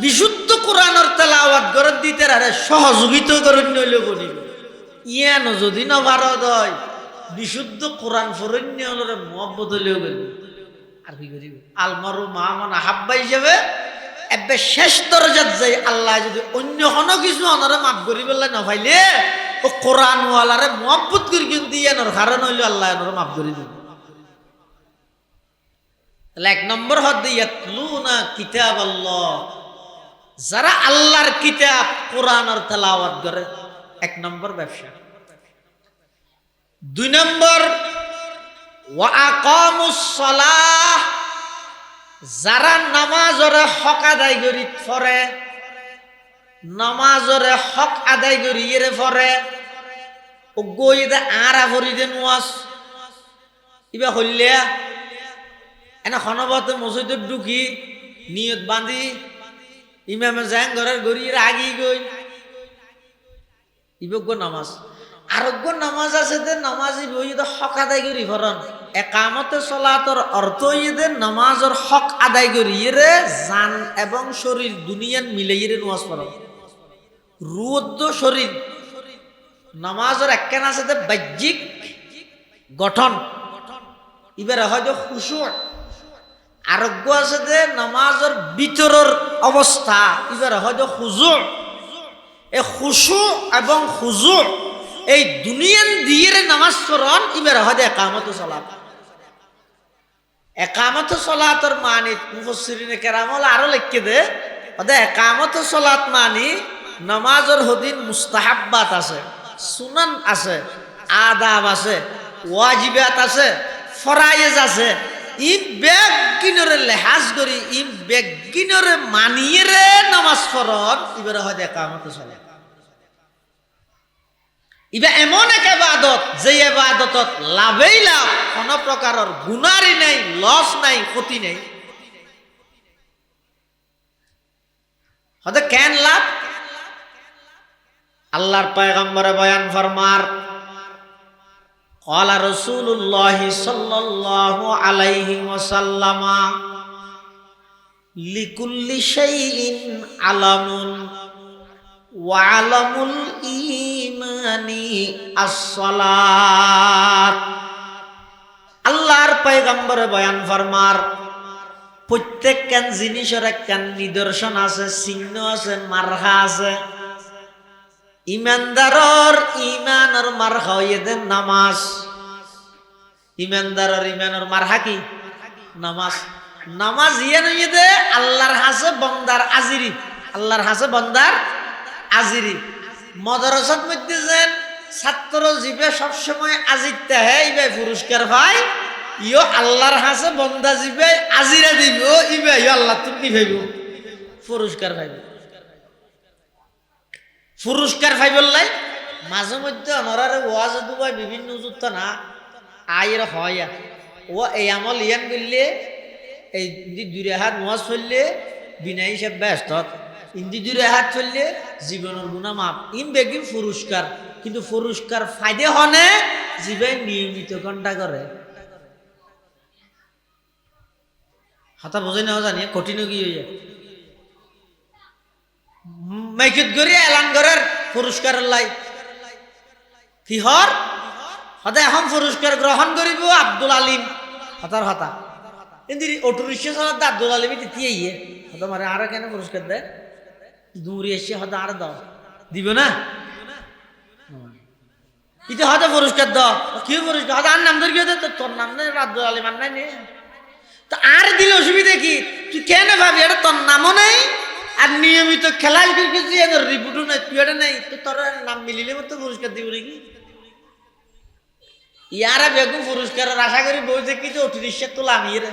বিশুদ্ধ কোরআনের তেলাওয়াত ঘরের দিতে আর সহযোগিতা করে হইলে বলিবে ইয়ানো যদি না ভারত হয় বিশুদ্ধ কোরআন ফরণ্য হলে মহব্বত হইলেও বলবে আর কি করিবে আলমারু মামান আহাব্বা হিসেবে এবে শেষ দরজাত যাই আল্লাহ যদি অন্য কোনো কিছু অনারে মাফ করি বললে না পাইলে ও কোরআন ওয়ালারে মহব্বত করি কিন্তু ইয়ানোর কারণ হইলে আল্লাহ এনারে মাফ করে দিবে তাহলে ১ নম্বর হদ ইয়াতলুনা কিতাব আল্লাহ যারা আল্লাহর কিতাব কোরআনের তেলাওয়াত করে ১ নম্বর ব্যবসা ২ নম্বর ওয়া আকামুস সালাহ যারা নামাজরে হক আদায় করি ফরে নামাজরে হক আদায় করি এরে ফরে ও গই দে আরা ভরি দে নোয়াজ ইবা হইলে এনে খনবতে মসজিদত ঢুকি নিয়ত বাঁধি ইমামে যাং ঘরের গড়িয়ে আগি গই ইবজ্ঞ নামাজ আরোগ্য নামাজ আছে যে নামাজ ইবইদ হক আদায় করি ভরণ একামতে সলাতর অর্থ ইদে নামাজের হক আদায় করি রে জান এবং শরীর দুনিয়ান মিলাই রে নামাজ পড়ো রুদ্দ শরীর নামাজের একখান আছে যে বাহ্যিক গঠন এবারে হয়তো খুশু আরোগ্য আছে যে নামাজের ভিতরের অবস্থা এবারে হয়তো খুজু এই খুশু এবং খুজু এই দুনিয়ান দিয়ে নামাজ পড়ন এবারে হয়তো একামত সলাত একামত সলাতর মানি মুফাসসিরিনে কেরামল আরো লিখে দে ওদে একামত সলাত মানি নামাজের হদিন মুস্তাহাব্বাত আছে সুনান আছে আদাব আছে ওয়াজিবাত আছে ফরায়েজ আছে ই বেগিনরে লেহাজ করি ই বেগিনরে মানিয়ে রে নামাজ পড়ন এবারে হয়তো একামত সলাত ইবা এমন এক ইবাদত যে ইবাদতত লাভেই লাভ কোনো প্রকারের গুনারই নাই লস নাই ক্ষতি নাই হয়তো কেন লাভ আল্লাহর পয়গম্বরে বয়ান ফরমার ক্বালা রাসূলুল্লাহ সাল্লাল্লাহু আলাইহি ওয়াসাল্লাম লিকুল্লি শাইইন আলামুন ওয়া আলামুল ঈমানি as-সালাত আল্লাহর পয়গম্বরে বয়ান ফরমার প্রত্যেকখান জিনিসের একখান নিদর্শন আছে চিহ্ন আছে মারহা আছে ইমানদারর ইমানের মারহা হইতে নামাজ ইমানদারর ইমানের মারহা কি নামাজ নামাজ ইয়ে নইতে আল্লাহর হাসে বন্দার আজিরি আল্লাহর হাসে বন্দার আজিরি মাদ্রাসার মধ্যে যেন ছাত্র জীবে সবসময় আজিরতে হে ইবাই পুরস্কার পায় ইও আল্লাহর হাসে বন্দা জীবে আজিরা দিব ইবাই আল্লাহ তুমি ভাইব পুরস্কার পাইব পুরস্কার পাইবলাই মাঝে মধ্যে আমার ওয়াজ দুবাই বিভিন্ন যুক্ত না আয়ের হয় ও এই আমল ইয়ান করলে এই দুই হাত ওয়াজ চললে বিনা হিসাব ব্যস্ত ইন্দি দুই হাত চললে জীবনের গুণা মাপ ইন বেগিন পুরস্কার কিন্তু পুরস্কার ফায়দে হনে জীবে নিয়মিত ঘন্টা করে হাতা বোঝাই না জানি কঠিন কি হয়ে যায় মাইকিত করে এলান করার পুরস্কার লাই কিহর হতে এখন পুরস্কার গ্রহণ করিব আব্দুল আলিম হতার হতা কিন্তু অটোরিক্সা চালাতে আব্দুল আলিম তিতিয়ে ইয়ে হতে মারে আরো কেন পুরস্কার দেয় দূরে এসে হতে আরো দাও দিব না ইতে হতে পুরস্কার দাও কি পুরস্কার হতে আর নাম ধর কি হতে তোর নাম নেই আব্দুল আলিম আর নাই তো আর দিলে অসুবিধা কি তুই কেন ভাবি এটা তোর নামও নেই আর নিয়মিত খেলায় রিপোর্টও নাই তুই এটা নেই তো তোর নাম মিলিলে মতো পুরস্কার দিব নাকি ইয়ারা বেগুন পুরস্কারের আশা করি বই দেখি তো অটোরিক্সা তোলা আমি রে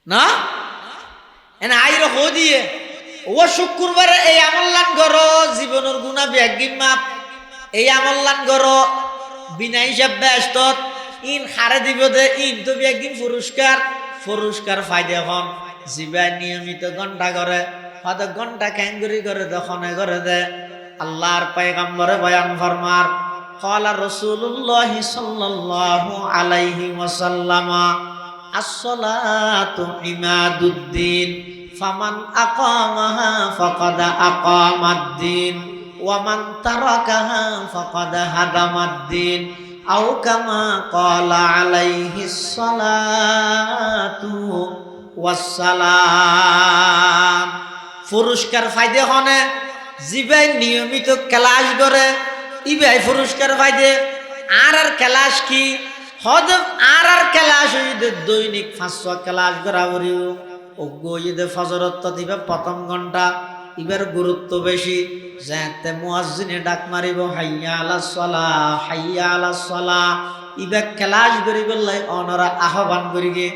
না এনে আইর হো দিয়ে ও শুক্রবারে এই আমল্লান গর জীবনের গুণা ব্যাগিন মাপ এই আমল্লান গর বিনা হিসাব ব্যস্ত ইন হারে দিব দে ইন তো ব্যাগিন পুরস্কার ফায়দা হন জিবা নিয়মিত ঘন্টা করে হয়তো ঘন্টা ক্যাঙ্গুরি করে দখনে করে দে আল্লাহর পয়গম্বরে বয়ান ফরমার ক্বালা রাসূলুল্লাহ সাল্লাল্লাহু আলাইহি ওয়াসাল্লাম as-salatu imaduddin faman aqamaha faqad aqamad-din wa man tarakaha faqad hadamad-din aw kama qala alaihi salatu wassalam পুরস্কার ফায়দে হনে জিবাই নিয়মিত ক্লাস করে ইবাই পুরস্কার ফায়দে আর ক্লাস কি হদ আর ক্লাস হইতে দৈনিক 500 ক্লাস করা করিও ওগইদে ফজরত দিবে প্রথম ঘন্টা ইবার গুরুত্ব বেশি যাতে মুয়াজ্জিনে ডাক মারিব হাইয়া আলাস সালাহ হাইয়া আলাস সালাহ ইবা ক্লাস করিব লাই অনরা আহ্বান করিগে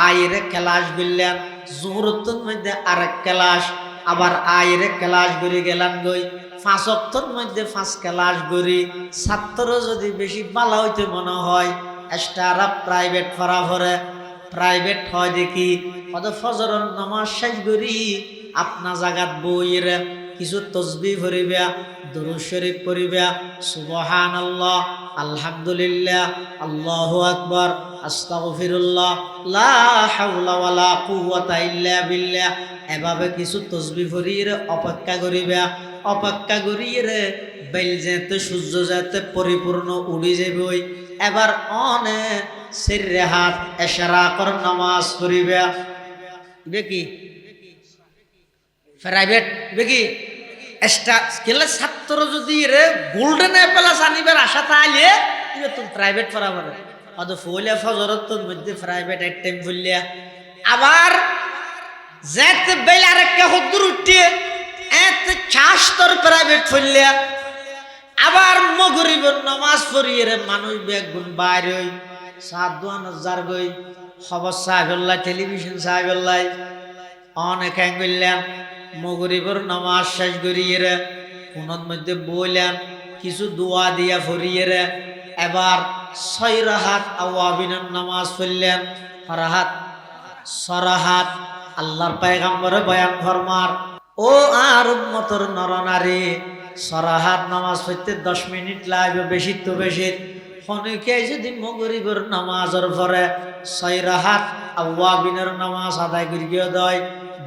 আইরে ক্লাস গইলেন জোহরতর মধ্যে আরেক ক্লাস আবার আইরে ক্লাস করি গেলাম গই 5 ওয়াক্তের মধ্যে 5 ক্লাস করি ছাত্র যদি বেশি ভালো হইতে মনে হয় এক্সট্রা প্রাইভেট পড়া পড়ে প্রাইভেট হয় দেখি অত ফজরের নামাজ শেষ করি আপনা জাগাত বইয়ের কিছু তসবিহ পড়িবা, দুরূদ শরীফ পড়িবা, সুবহানাল্লাহ, আলহামদুলিল্লাহ, আল্লাহু আকবার, আস্তাগফিরুল্লাহ, লা হাওলা ওয়ালা কুওয়াতা ইল্লা বিল্লাহ, এভাবে কিছু তসবিহ পড়িয়ে অপেক্ষা করিবা। অপেক্ষা করিয়ে বেল যেতে সূর্য যেতে পরিপূর্ণ উড়ি যাবই। এবার অনে সিররে হাত এশরাকর নামাজ পড়িবা। দেখি প্রাইভেট দেখি এক্সট্রা স্কেলের ছাত্র যদি রে গোল্ডেন অ্যাপেলাস আনিবার আশা তাইলে তুমি তো প্রাইভেট পড়াবার অত ফুলিয়া ফজরত মধ্যে প্রাইভেট এক টাইম ফুলিয়া আবার যেতে বেল আরেকটা হদ্দুর উঠিয়ে এত চাষ তোর প্রাইভেট ফুলিয়া আবার মগরিবের নামাজ পড়িয়ে রে মানুষ বেগুন বাইর হই সাত দোয়ান হাজার গই খবর সাহেবল্লাহ টেলিভিশন সাহেবল্লাহ অনেক অ্যাঙ্গিল্যান মগরিবের নামাজ শেষ করিয়ে রে কোনর মধ্যে বললেন কিছু দোয়া দিয়া ফরিয়ে রে এবার 6 রাকাত আওয়াবিনের নামাজ পড়লেন। রাহাত সরাহাত আল্লাহর পয়গম্বরে বয়ান ফরমার ও আর উম্মতর নরনারী সরাহাত নামাজ পড়তে 10 মিনিট লাগবে, বেশি তো বেশি। অনেকে যদি মগরিবের নামাজের পরে 6 রাকাত আওয়াবিনের নামাজ আদায় করিয়ে দেয়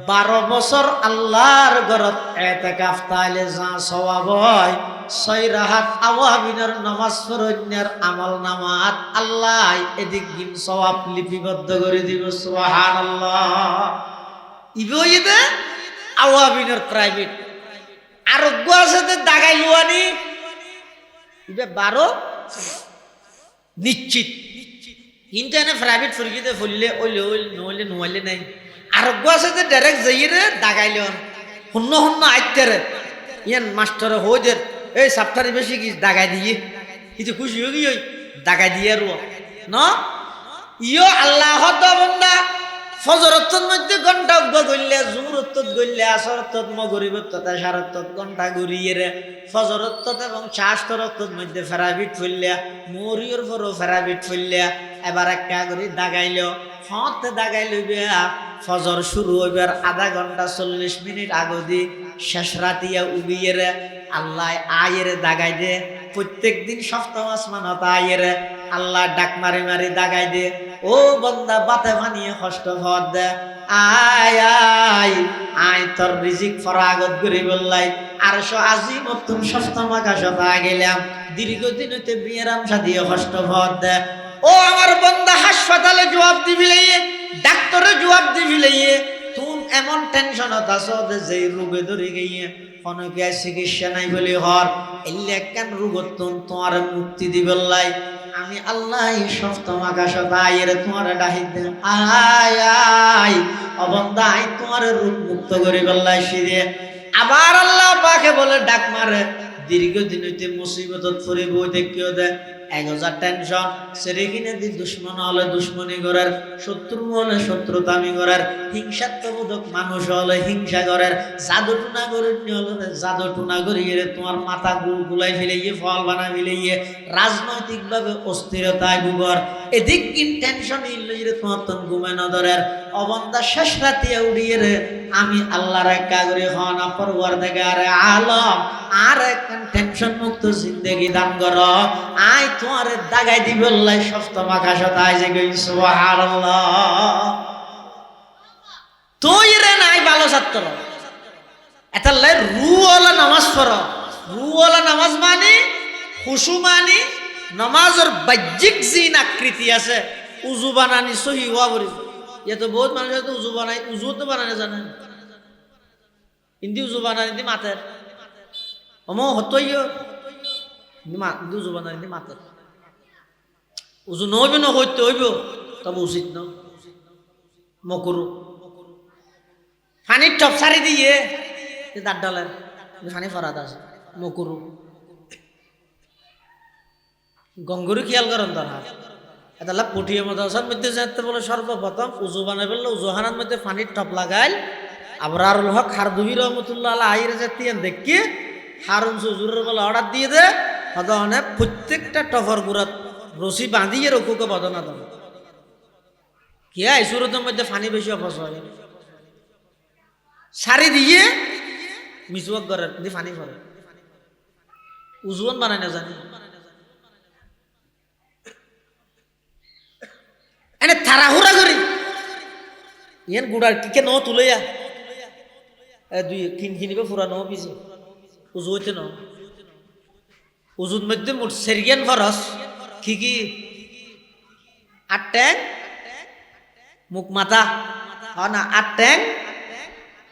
12 বছর আল্লাহর ঘরত ইতিকাফ তাইলে যা সওয়াব হয় 6 রাকাত আওয়াবিনের নামাজ পড়নের আমল নামাত আল্লাহ এদিক দিন সওয়াব লিপিবদ্ধ করে দিব। সুবহানাল্লাহ। ইবইদে আওয়াবিনের প্রাইভেট আরোগ্য আছে দাগাই লুয়ানি ইবে 12 নিশ্চিত। কিন্তু এনে প্রাইভেট ফুরগিতে ফুললে ওইলে ওইল নইলে নোয়াইলে নাই। আরোগ্য আছে যে ডাইরেক্ট যাইয়ে দাগাইলে শূন্য শূন্য আইতেরে ইয়ান মাস্টার হইদের এই সাপ্তাহে বেশি কি দাগাই দিয়ে কিছু খুশি হয়ে গিয়ে দাগাই দিয়ে আর ন ইয় আল্লাহ বন্দা ফজরত মধ্যে ঘন্টা গইলে জুমরত গইলে আসরত মগরিবত এশারত ঘন্টা ঘুরিয়ে রে ফজরত এবং শাস্তরত মধ্যে ফেরাবিট ফুললে মরিয়র পরও ফেরাবিট ফুললে এবার একটা করে দাগাইল হত দাগাই লইবে ফজর শুরু হইবার আধা ঘন্টা 40 মিনিট আগে দি শেষ রাতিয়া উবিয়ে রে আল্লাহ আয়ের দাগাই দে। প্রত্যেক দিন সপ্তম আসমানত আয়ের আল্লাহ ডাক মারি মারি দাগাই দে ও বন্দা বাতে বানিয়ে কষ্ট ভর দে আয় আয় আয় তোর রিজিক ফরাগত করি বললাই আরশো আজিম তুম সপ্তম আকাশত গেলাম দীর্ঘদিন হইতে বিয়েরাম সাদিয়ে কষ্ট ভর দে ও আমার বন্দা হাসপাতালে জবাব দিবি লাইয়ে ডাক্তারে জবাব দিবি লাইয়ে তুমি এমন টেনশনত আছো যে রোগে ধরে গিয়ে অনেকে চিকিৎসা নাই বলে হর এলে কেন রোগত তোমার মুক্তি দিবল্লাই আমি আল্লাহ সপ্তম আকাশত আয়ের তোমার ডাহিদ আয় আয় অবন্দা আই তোমার রূপ মুক্ত করি বললাই সিরে আবার আল্লাহ পাকে বলে ডাক মারে দীর্ঘদিন হইতে মুসিবতত পড়ে বই দেখিও দে 1000 টেনশন সেরে কিনে দি দুশ্মন হলে দুশ্মনী করার শত্রু হলে শত্রুতামি করার হিংসাত্মবোধক মানুষ হলে হিংসা করার জাদু টুনা করে হলে জাদু টুনা করিয়ে তোমার মাথা গুলাই ফেলিয়ে ফল বানা ফেলিয়ে রাজনৈতিক ভাবে অস্থিরতায় ভুগর এদিক ইনটেনশন ইল্লে তোমার তন ঘুমে নদরের অবন্দা শেষ রাতিয়া উড়িয়ে রে আমি আল্লাহর একা করে হন পরওয়ারদিগার আলম আর একখান টেনশন মুক্ত জিন্দেগি দান কর আয় তোমার দাগাই দিবল্লাই সপ্তম আকাশত আয় যে গই সুবহানাল্লাহ। তুই রে নাই ভালো ছাত্র এটা লাই রুওয়ালা নামাজ পড়ো রুওয়ালা নামাজ মানে খুশু মানে নামাজের বাহ্যিক জিন আকৃতি আছে উজু বানানি সহি হওয়া বলি এ তো বহুত মানুষ তো উজু বানাই উজু তো বানানো জানে হিন্দি উজু বানানি মাতের অমো হতইও উজু বানানি মাতের উজু নহইবে না হইতে হইব তবে উচিত ন মকরু পানির টপ সারি দিয়ে দাঁত ডালের পানি ফরাত আছে মকরু গঙ্গুরি খেয়াল করেন তার হাত এটা পটিয়ে মতার মধ্যে যেতে বলে সর্বপ্রথম উজু বানাই ফেললো উজুহানার মধ্যে পানির টপ লাগাইল আবরারুল হক খারদুহি রহমতুল্লাহ আল্লাহ আইরে যেতেন দেখি হারুন সুজুরের বলে অর্ডার দিয়ে দে হদনে প্রত্যেকটা টফর গুড়াত রশি বাঁধিয়ে রকুকে বদনা দেন হিয়া এই সুরতের মধ্যে ফানি বেশি অপচয় সারি দিয়ে মিসওয়াক করার দিয়ে ফানি করে উজুন বানায় না জানি এনে তাড়াহুড়া করি ইয়ান গুড়ার কিকে ন তুলইয়া দুই কিনকিনিবে ফুরানো পিছে উজু হইতে ন উজুর মধ্যে মোট সেরিয়ান ফরস কি 8 ট্যাং মুখ মাথা না 8 ট্যাং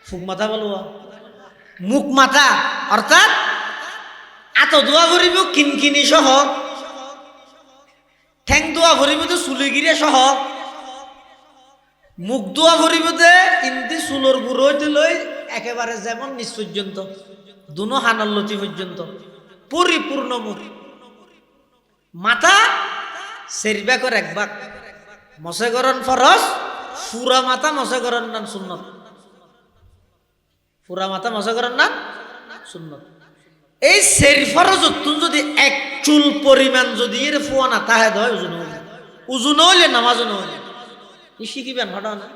ফুক মাথা বলো মুখ মাথা অর্থাৎ এত দোয়া ভরিব কিনকিনি সহ ঠ্যাং দোয়া ভরিব তো চুলিগিরে সহ মুখ দোয়া ভরিব যে ইন্দি চুলোর গুঁড়ো হইতে লই একেবারে যেমন নিচ পর্যন্ত দুনো হানার লতি পর্যন্ত পরিপূর্ণ মুখ মাথা সেরবাকর একবার মশেগরণ ফরস ফুরা মাথা মশেগরণ নান সুন্নত ফুরা মাথা মশেগরণ নান সুন্নত এই সের ফরজ তুন যদি এক চুল পরিমাণ যদি এর ফুয়া না তাহে দয় উজুন হইলে নামাজ হইলে ই শিখিবেন হঠাৎ না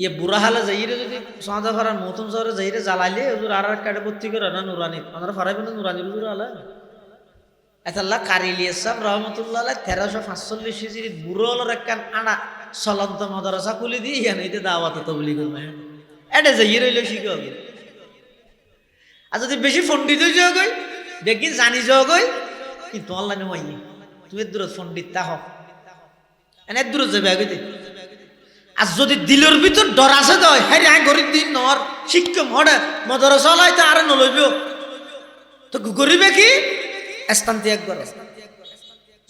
ইয়ে বুড়া হালে যাইরে যদি সমাজা ফরার মতন শহরে যাইরে জ্বালাইলে হুজুর আর এক কাটে ভর্তি করে না নুরানি আমরা ফরাইবেন না নুরানি হুজুর আলা এতাল্লাহ কারিলিয়া সাহেব রহমতুল্লাহ 1345 হিজরি বুড়ো হলোর একখান আনা চলন্ত মাদ্রাসা খুলে দিয়ে ইয়ানিতে দাওয়াত তবলিগ করবে এটা যাইরে হইলে শিখে হবে আর যদি বেশি পণ্ডিত হয়ে যাও গই দেখি জানি যাও গই কিন্তু অনলাইনে মাই তুমি দূর পণ্ডিত তা হোক এনে দূর যাবে আগে আর যদি দিলের ভিতর ডর আছে তো হ্যাঁ হ্যাঁ গরিব দিন নর শিক্ষম হড়ে মাদ্রাসা লাইতে আর নলইব তো গরিবে কি স্থান ত্যাগ করো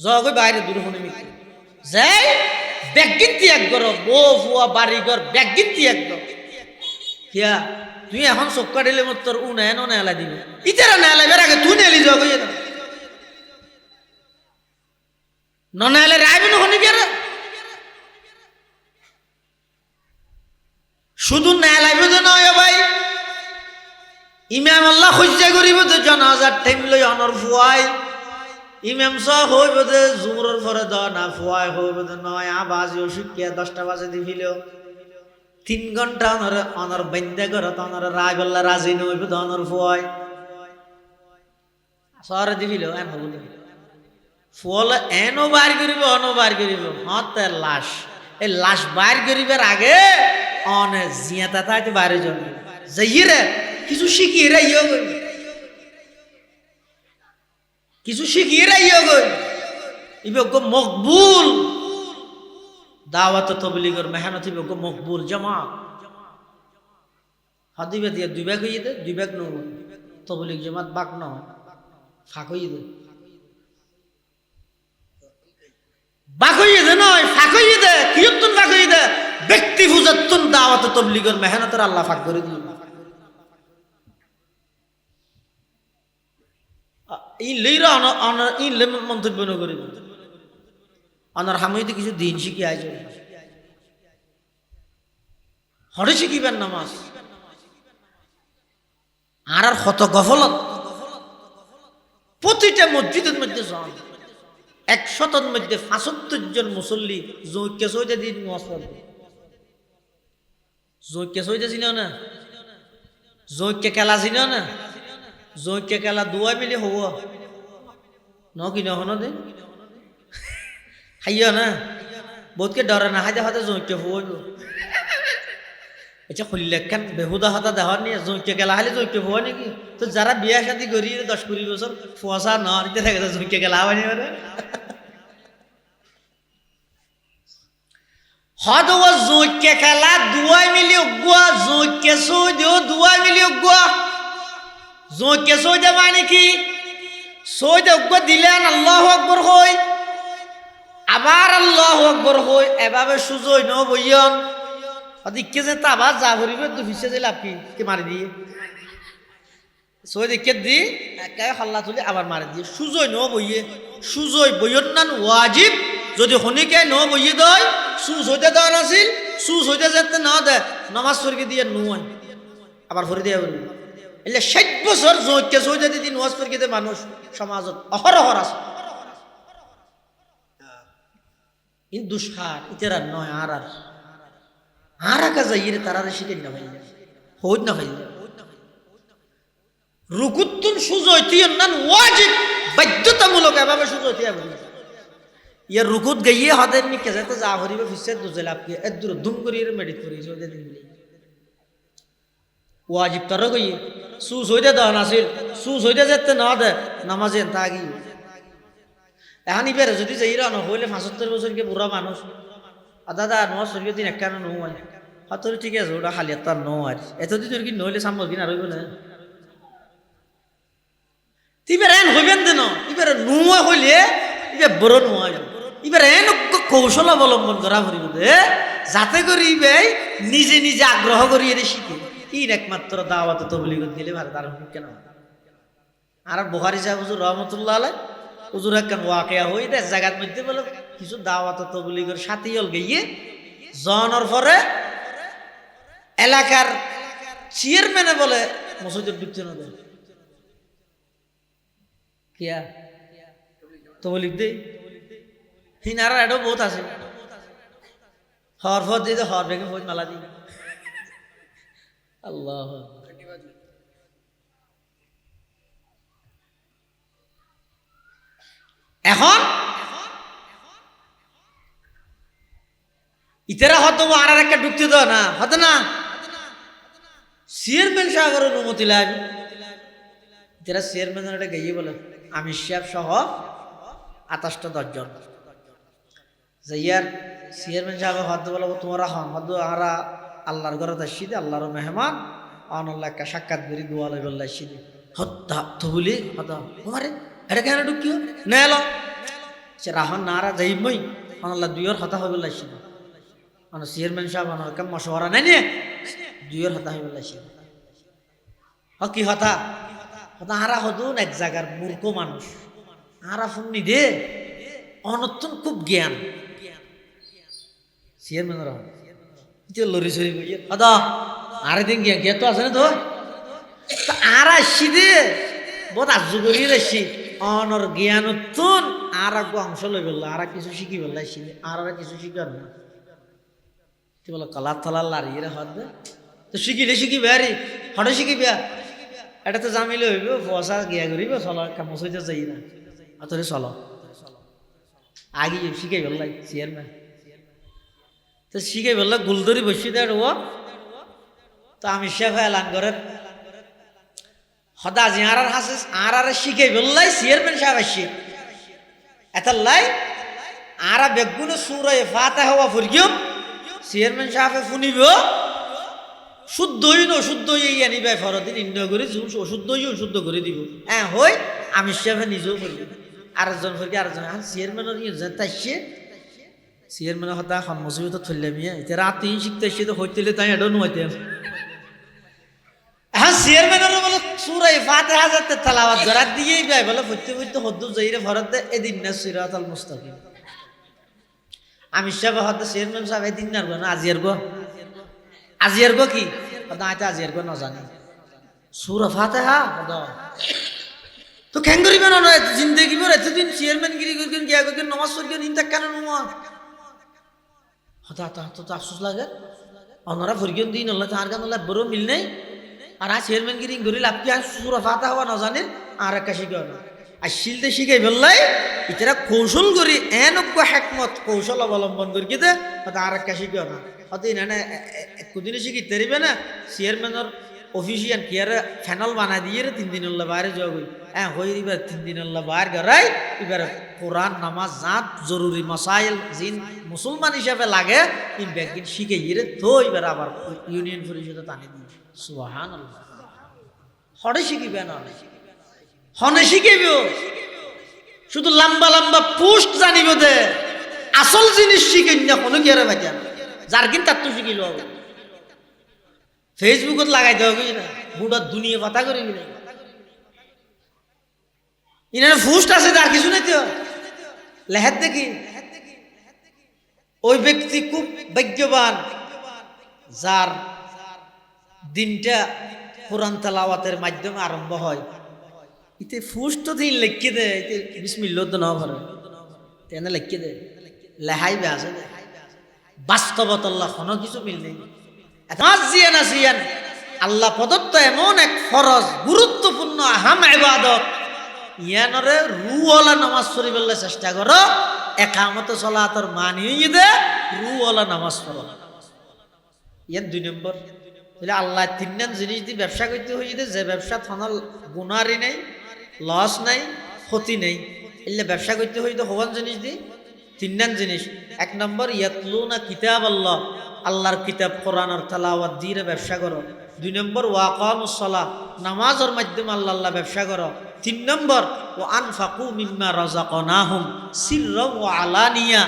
যাওয়া বাইরে দূর হনে মিকি যাই ব্যাগিন ত্যাগ করো বউ ফুয়া বাড়িঘর ব্যাগিন ত্যাগ করো হিয়া তুই এখন চক্কা দিলে মত তোর উনায় নেলা দিবে ইতারা নেলা বের আগে তুই নেলি যাও গই না নেলে রাইবেন হনি বেরা শুধু নেলাইবে তো নয় ভাই ইমাম আল্লাহ খুঁজে করিব তো জানাজার টাইম লই অনর ফুয়াই ইমাম সাহ হইব যে জুমুরের পরে দ না ফুয়াই হইব যে নয় বাজেও শিখিয়া 10টা বাজে দিবিল 3 ঘন্টা অনর বন্ধে ঘরত অনর রাগল্লা রাজি নইব তো অনর ফুয়াই সরে দিবিল এন হব ফুয়ালে এনও বার করিব অনও বার করিব হতে লাশ এই লাশ বার করিবার আগে অনে জিয়াতা তাইতে বাইরে যাবে যাইরে কিছু শিখিয়ে রাইও গই কিছু শিখিয়ে রাইও গই ইবগ মকবুল দাওয়াত তবলিগের মেহনত ইবগ মকবুল জামাত হাদিবে দিয়ে দুই ভাগ হইয়ে দে দুই ভাগ নব তবলিগ জামাত বাক না ফাঁক হইয়ে দে বাক হইয়ে দে নয় ফাঁক হইয়ে দে কিয়তুন ফাঁক হইয়ে দে ব্যক্তি ফুজাতুন দাওয়াত তবলিগের মেহনতের আল্লাহ ফাঁক করে দিল ই লইরা অনার ই লে মন্তব্য ন করিব অনার হামইতে কিছু দিন শিখি আইজ হরে শিখিবেন নামাজ আর কত গফলত প্রতিটা মসজিদের মধ্যে যান 100 মধ্যে 75 জন মুসল্লি জৈকে সইতে দিন নামাজ পড়বে জৈকে সইতে চিনো না জৈকে খেলা চিনো না জৈকে খেলা দুয়া মিলি হব ন কি নহন দে হাইয়া না বহুতকে ডরে না হাইতে হাতে জৈকে হব আচ্ছা খুললেখান বেহুদা হাতা দেওয়ার নিয়ে জৈকে খেলা হালে জৈকে হব নাকি তো যারা বিয়া শাদি করি 10-20 বছর ফুয়াশা নিতে থাকে জৈকে খেলা হয়নি মানে হদ ও জৈকে খেলা দুয়া মিলি উগুয়া জৈকে সই দিও দুয়া মিলি উগুয়া জৈকে সই দে মানে কি সই দে উগুয়া দিলেন আল্লাহু আকবার হই আবার আল্লাহু আকবার হই এভাবে সুজই ন বইয়ন অদিকে যে তাবা যা ভরিবে তো ফিসে যে লাভ কি মারি দিয়ে সই দেখে দি একাই হল্লা তুলে আবার মারি দিয়ে সুজই ন বইয়ে সুজই বইয়ন নান ওয়াজিব যদি হনিকে ন বইয়ে দয় সুজ হইতে দেওয়া নাছিল সুজ হইতে যেতে না দে নামাজ পড়কে দিয়ে নুয় আবার ভরে দিয়ে বলবে এলে 60 বছর জৈকে সইতে দিদি নামাজ পড়কে মানুষ সমাজত অহরহর আছে ইন দুষ্কার ইতারা নয় আর আকা যাইয়ে তারা শিখেন না ভাইলে হইত না ভাইলে রুকুতুন সুজয়তিয়ন নান ওয়াজিব বাধ্যতামূলক এভাবে সুজয়তিয়া বলি ইয়ার রুকুত গাইয়ে হদের নি কে যেতে যা হরিবে ফিসে দুজে লাভকে এদুর দুম করিয়ে মেডিট করি সৌদে দিন বলি ওয়াজিব তার গইয়ে সুজ হইতে দাও নাসিল সুজ হইতে যেতে না দে নামাজে তাগি এখন ইবেরে যদি যাইরা না হইলে 75 বছর কে বুড়া মানুষ দাদা নয় সরিয়ে দিন একখানা নয় হতরে ঠিক আছে ওটা খালি তার নয় এতদিন তোর কি নইলে সামল কিনা রইব না ইবের এন হইবেন দেন ইবের নুয়া হইলে ইবে বড় নুয়া ইবের এন কৌশল অবলম্বন করা হরিব দে যাতে করি ইবে নিজে নিজে আগ্রহ করি এর শিখে ইন একমাত্র দাওয়াত তবলিগ দিলে ভালো তার কেন আর বুখারী সাহেব হুজুর রহমাতুল্লাহ আলাইহি হুজুর একখান ওয়াকিয়া হই দে জায়গার মধ্যে বলে কিছু দাওয়াত তবলিগের সাথে হল গিয়ে জনের পরে এলাকার চেয়ারম্যানে বলে মসজিদের ঢুকতে না দেয় কিয়া তবলিগ দে হিনারা এটাও বহুত আছে হর ফর দিয়ে হর ভেঙে ফোজ মালা দিই আল্লাহ এখন ইতারা হতো আর একটা ঢুকতে দাও না হতো না চেয়ারম্যান সাহেবের অনুমতি লাগবে যারা চেয়ারম্যান এটা গাইয়ে বলে আমি সাহেব সহ 28টা 10 জন যাইয়ার চেয়ারম্যান সাহেব হদ বলে তোমরা হন হদ আরা আল্লাহর ঘরে আসছি দে আল্লাহর মেহমান আল্লাহ একটা সাক্ষাৎ করি দোয়া লই বললা আসছি হত্যা তো বলি হদ তোমারে এটা কেন ঢুকিও না এলো সে রাহন নারা যাইবই আল্লাহ দুইয়ের হতা হয়ে বললা আসছি মানে চেয়ারম্যান সাহেব আমার কাম মশওয়ারা নাই নে দুইয়ের হতা হয়ে বললা আসছি কি হতা হতা আরা হদুন এক জায়গার মূর্খ মানুষ আরা ফুন্নি দে অনতন খুব জ্ঞান চেয়ারম্যান রাহন লরি সরি গিয়ে দাদা আরে দিন গিয়া গিয়া তো আছে না তো আর আসছি দে বহুত আজু করি আসছি অনর জ্ঞান তুন আর এক অংশ লই বললো আর কিছু শিখি বললো আসছি আর কিছু শিখার না তুই বলো কালার থালার লাড়িয়ে রে হদ তো শিখিলে শিখিবে আরে হঠাৎ শিখিবে এটা তো জামিলে হইব পয়সা গিয়া করিব চলো কামচ হইতে যাই না অতরে চলো আগে শিখাই বললাই চেয়ারম্যান তো শিখে বললো গুলদরি বসি দেয় ও তো আমি শেফা এলান করেন হদা যে আর হাসে আর শিখে বললাই চেয়ারম্যান সাহেব আসছে এত লাই আর বেগুন সুরে ফাতে হওয়া ফুরগিয়ম চেয়ারম্যান সাহেব শুনিব শুদ্ধই শুদ্ধ আনিবে ফরদিন ইন্দ্র করে অশুদ্ধই শুদ্ধ করে দিব হ্যাঁ হই আমি শেফে নিজেও বলবো আরেকজন ফুরকি আরেকজন চেয়ারম্যানের আসছে চেয়ারম্যানের হতা মুসিবত থইলে মিয়া এটা রাতে শিখতে এসে তো হইতেলে তাই এডো নইতে হ্যাঁ চেয়ারম্যানের বলে সূরা ফাতিহা যাতে তেলাওয়াত করা দিয়েই যায় বলে ফুটতে ফুটতে হদ্দু যাইরে ফরতে এদিন না সিরাতাল মুস্তাকিম আমি সাহেব হতে চেয়ারম্যান সাহেব এদিন না গো আজিয়ার গো কি না এটা আজিয়ার গো না জানি সূরা ফাতিহা তো কেন করিবে না জিন্দেগি ভর এতদিন চেয়ারম্যান গিরি করেন গিয়া করেন নামাজ পড়েন ইনতা কেন নুয়া হতা তো আফসোস লাগে ওনারা ফরগিয়ন দিন আল্লাহ তার গান আল্লাহ বড় মিল নেই আর চেয়ারম্যান গিরি গরি লাভ কি সূরা ফাতিহা হওয়া না জানেন আর একটা শিখাও না আর শিলতে শিখাই বললাই এটা কৌশল করি এনক হিকমত কৌশল অবলম্বন করি দে আর একটা শিখাও না হতে না একদিনে শিখি তেরিবে না চেয়ারম্যানের অফিসিয়ান কি আর ফ্যানল বানাই দিয়ে 3 দিন আল্লাহ বাইরে যাওয়া গই হ্যাঁ হই এবার 3 দিন আল্লাহ বাইর গড়াই এবার কোরআন নামাজ জাত জরুরি মাসাইল জিন মুসলমান হিসাবে লাগে এই ব্যাগিন শিখে গিয়ে তো এবার আবার ইউনিয়ন পরিষদে টানি দিই সুবহানাল্লাহ হড়ে শিখিবে না হনে শিখিব শুধু লম্বা লম্বা পোস্ট জানিব দে আসল জিনিস শিখেন না কোনো কি আর বাজা যার কিন তার তো শিখিল ফেসবুকত লাগাই দেওয়া গই না গোটা দুনিয়া কথা করে গেলে ইনার পোস্ট আছে আর কিছু নাই তো লেহাত দেখি ওই ব্যক্তি খুব ভাগ্যবান যার দিনটা কোরআন তেলাওয়াতের মাধ্যমে আরম্ভ হয় ইতে পোস্ট তো দিন লিখে দে ইতে বিসমিল্লাহ তো না ভরে তেনে লিখে দে লেহাইবে আছে বাস্তবত আল্লাহ কোনো কিছু মিল নেই। নামাজ জিয়ান আসিয়ান আল্লাহ প্রদত্ত এমন এক ফরজ গুরুত্বপূর্ণ আহাম ইবাদত, ইয়ানরে রুওয়ালা নামাজ পড়িবার চেষ্টা করো। একামত সলাতর মানিয়ে দে রুওয়ালা নামাজ পড়ো। ইয়ান 2 নম্বর। তাহলে আল্লাহ 3 জিনিস দিয়ে ব্যবসা করতে হয়ে যে যে ব্যবসা থানার গুনারি নেই, লস নাই, ক্ষতি নেই, এলে ব্যবসা করতে হয়ে তো হওয়ান জিনিস দি 3 জিনিস। 1 নম্বর ইয়াতলুনা কিতাব আল্লাহ, আল্লাহর কিতাব কোরআনের তেলাওয়াত দিয়ে ব্যবসা করো। 2 নম্বর ওয়াকামুস সালাহ, নামাজের মাধ্যমে আল্লাহ ব্যবসা করো। 3 নম্বর ও আনফাকু মিম্মা রাযাকনাহুম সিররাও ওয়া আলানিয়া,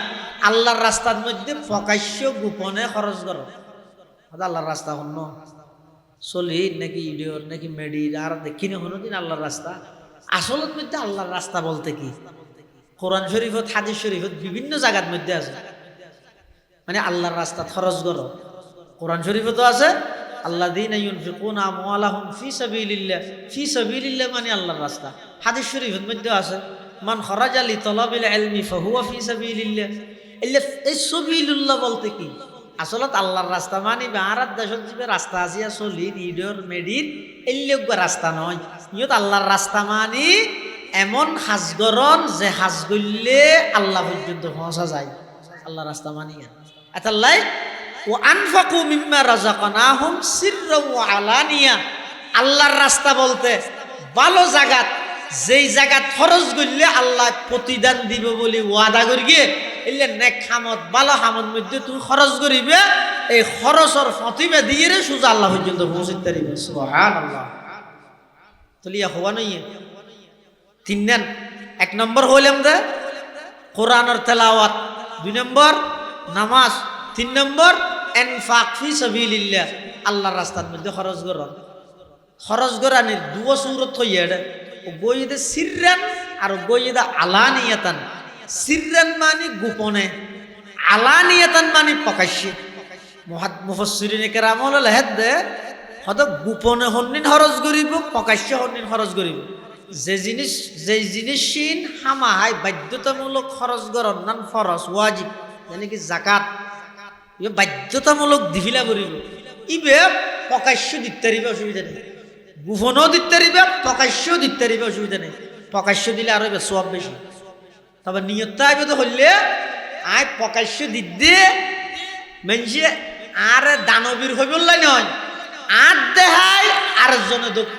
আল্লাহর রাস্তার মধ্যে প্রকাশ্য গোপনে খরচ করো। আল্লাহর রাস্তা হন্য চলি নাকি ইডিওর নাকি মেডির আর দেখি না কোনোদিন আল্লাহর রাস্তা। আসলের মধ্যে আল্লাহর রাস্তা বলতে কি কোরআন শরীফত হাদিস শরীফত বিভিন্ন জায়গার মধ্যে আছে, মানে আল্লাহর রাস্তা খরচ করো। কোরআন শরীফত আছে আল্লাযীনা ইউনফিকুনা আমওয়ালাহুম ফি সাবিলিল্লাহ, ফি সাবিলিল্লাহ মানে আল্লাহর রাস্তা। হাদিস শরীফের মধ্যে আছে মান খরাজা লি তলাবিল ইলমি ফাহুয়া ফি সাবিলিল্লাহ। এই সাবিলুল্লাহ বলতে কি আসলত আল্লাহর রাস্তা মানে বাহারাত দেশের যে রাস্তা আছে চলি ইডর মেডির এল্লোক রাস্তা নয়। ইয়ত আল্লাহর রাস্তা মানে এমন হাজগরণ যে হাজ করলে আল্লাহ পর্যন্ত পৌঁছা যায়, আল্লাহর রাস্তা মানি। আতাল্লাই ও আনফাকু মিম্মা রাযাকনাহুম সিররাও ওয়া আলানিয়া, আল্লাহর রাস্তা বলতে ভালো জায়গাত যেই জায়গাত খরচ করলে আল্লাহ প্রতিদান দিব বলে ওয়াদা করি গিয়ে এলে নেক খামত ভালো খামত মধ্যে তুমি খরচ করিবে, এই খরচর ফতিবে দিয়ে রে সোজা আল্লাহ পর্যন্ত পৌঁছতে পারিবে। সুবহানাল্লাহ। তলিয়া হওয়া নই 3 1 নম্বর হইলাম দে কোরআনের তেলাওয়াত, 2 নম্বর নামাজ, 3 নম্বর ইনফাক ফি সাবিলিল্লাহ, আল্লাহর রাস্তার মধ্যে খরচ করো। খরচ করানির 2 সূরত হইয়া গইদে সিররান আর গইদে আলানিয়াতান। সিররান মানে গোপনে, আলানিয়াতান মানে প্রকাশ্যে। মুফাসসিরিনে কেরাম হল হেদে হয়তো গোপনে হন্নিন খরচ করিব, প্রকাশ্যে হন্নিন খরচ করিব। যে জিনিস হামাহাই বাধ্যতামূলক খরচ করন নান ফরজ ওয়াজিব, মানে কি জাকাত, ইবে বাধ্যতামূলক দিফিলা করিব। ইবে প্রকাশ্য দিতে পারিবে, অসুবিধা নেই। গোপনও দিতে পারিবে, প্রকাশ্যও দিতে পারিবে, অসুবিধা নেই। প্রকাশ্য দিলে আরো সওয়াব বেশি। তবে নিয়তটা আইবে তো হইলে আয় প্রকাশ্য দিতে মেনছে আর দানবীর হইব নয়, আর দেহাই আর জনে দুঃখ।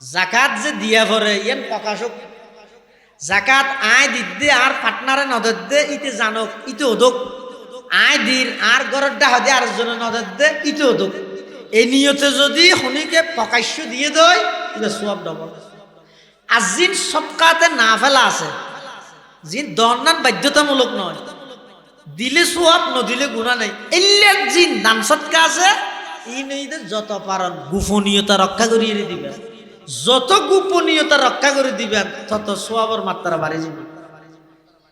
জাকাত যে দিয়া ভরে ইয়ান প্রকাশক জাকাত আয় দিতে আর পার্টনারে নজর দে ইতে জানক ইতে ওদক, আয় দির আর গরর ডাহা দে আর জনে নজর দে ইতে ওদক। এই নিয়তে যদি শনিকে প্রকাশ্য দিয়ে দেয় এটা সওয়াব ডবল। আর জিন সবকাতে না ফেলা আছে, জিন দহনান বাধ্যতামূলক নয়, দিলে সওয়াব নদিলে গুনাহ নাই। এল্লে জিন দান সৎকা আছে ই নেইদের যত পারন গোপনীয়তা রক্ষা করিয়ে দিবেন, যত গোপনীয়তা রক্ষা করে দিবেন তত সওয়াবের মাত্রা বাড়ে যাবে,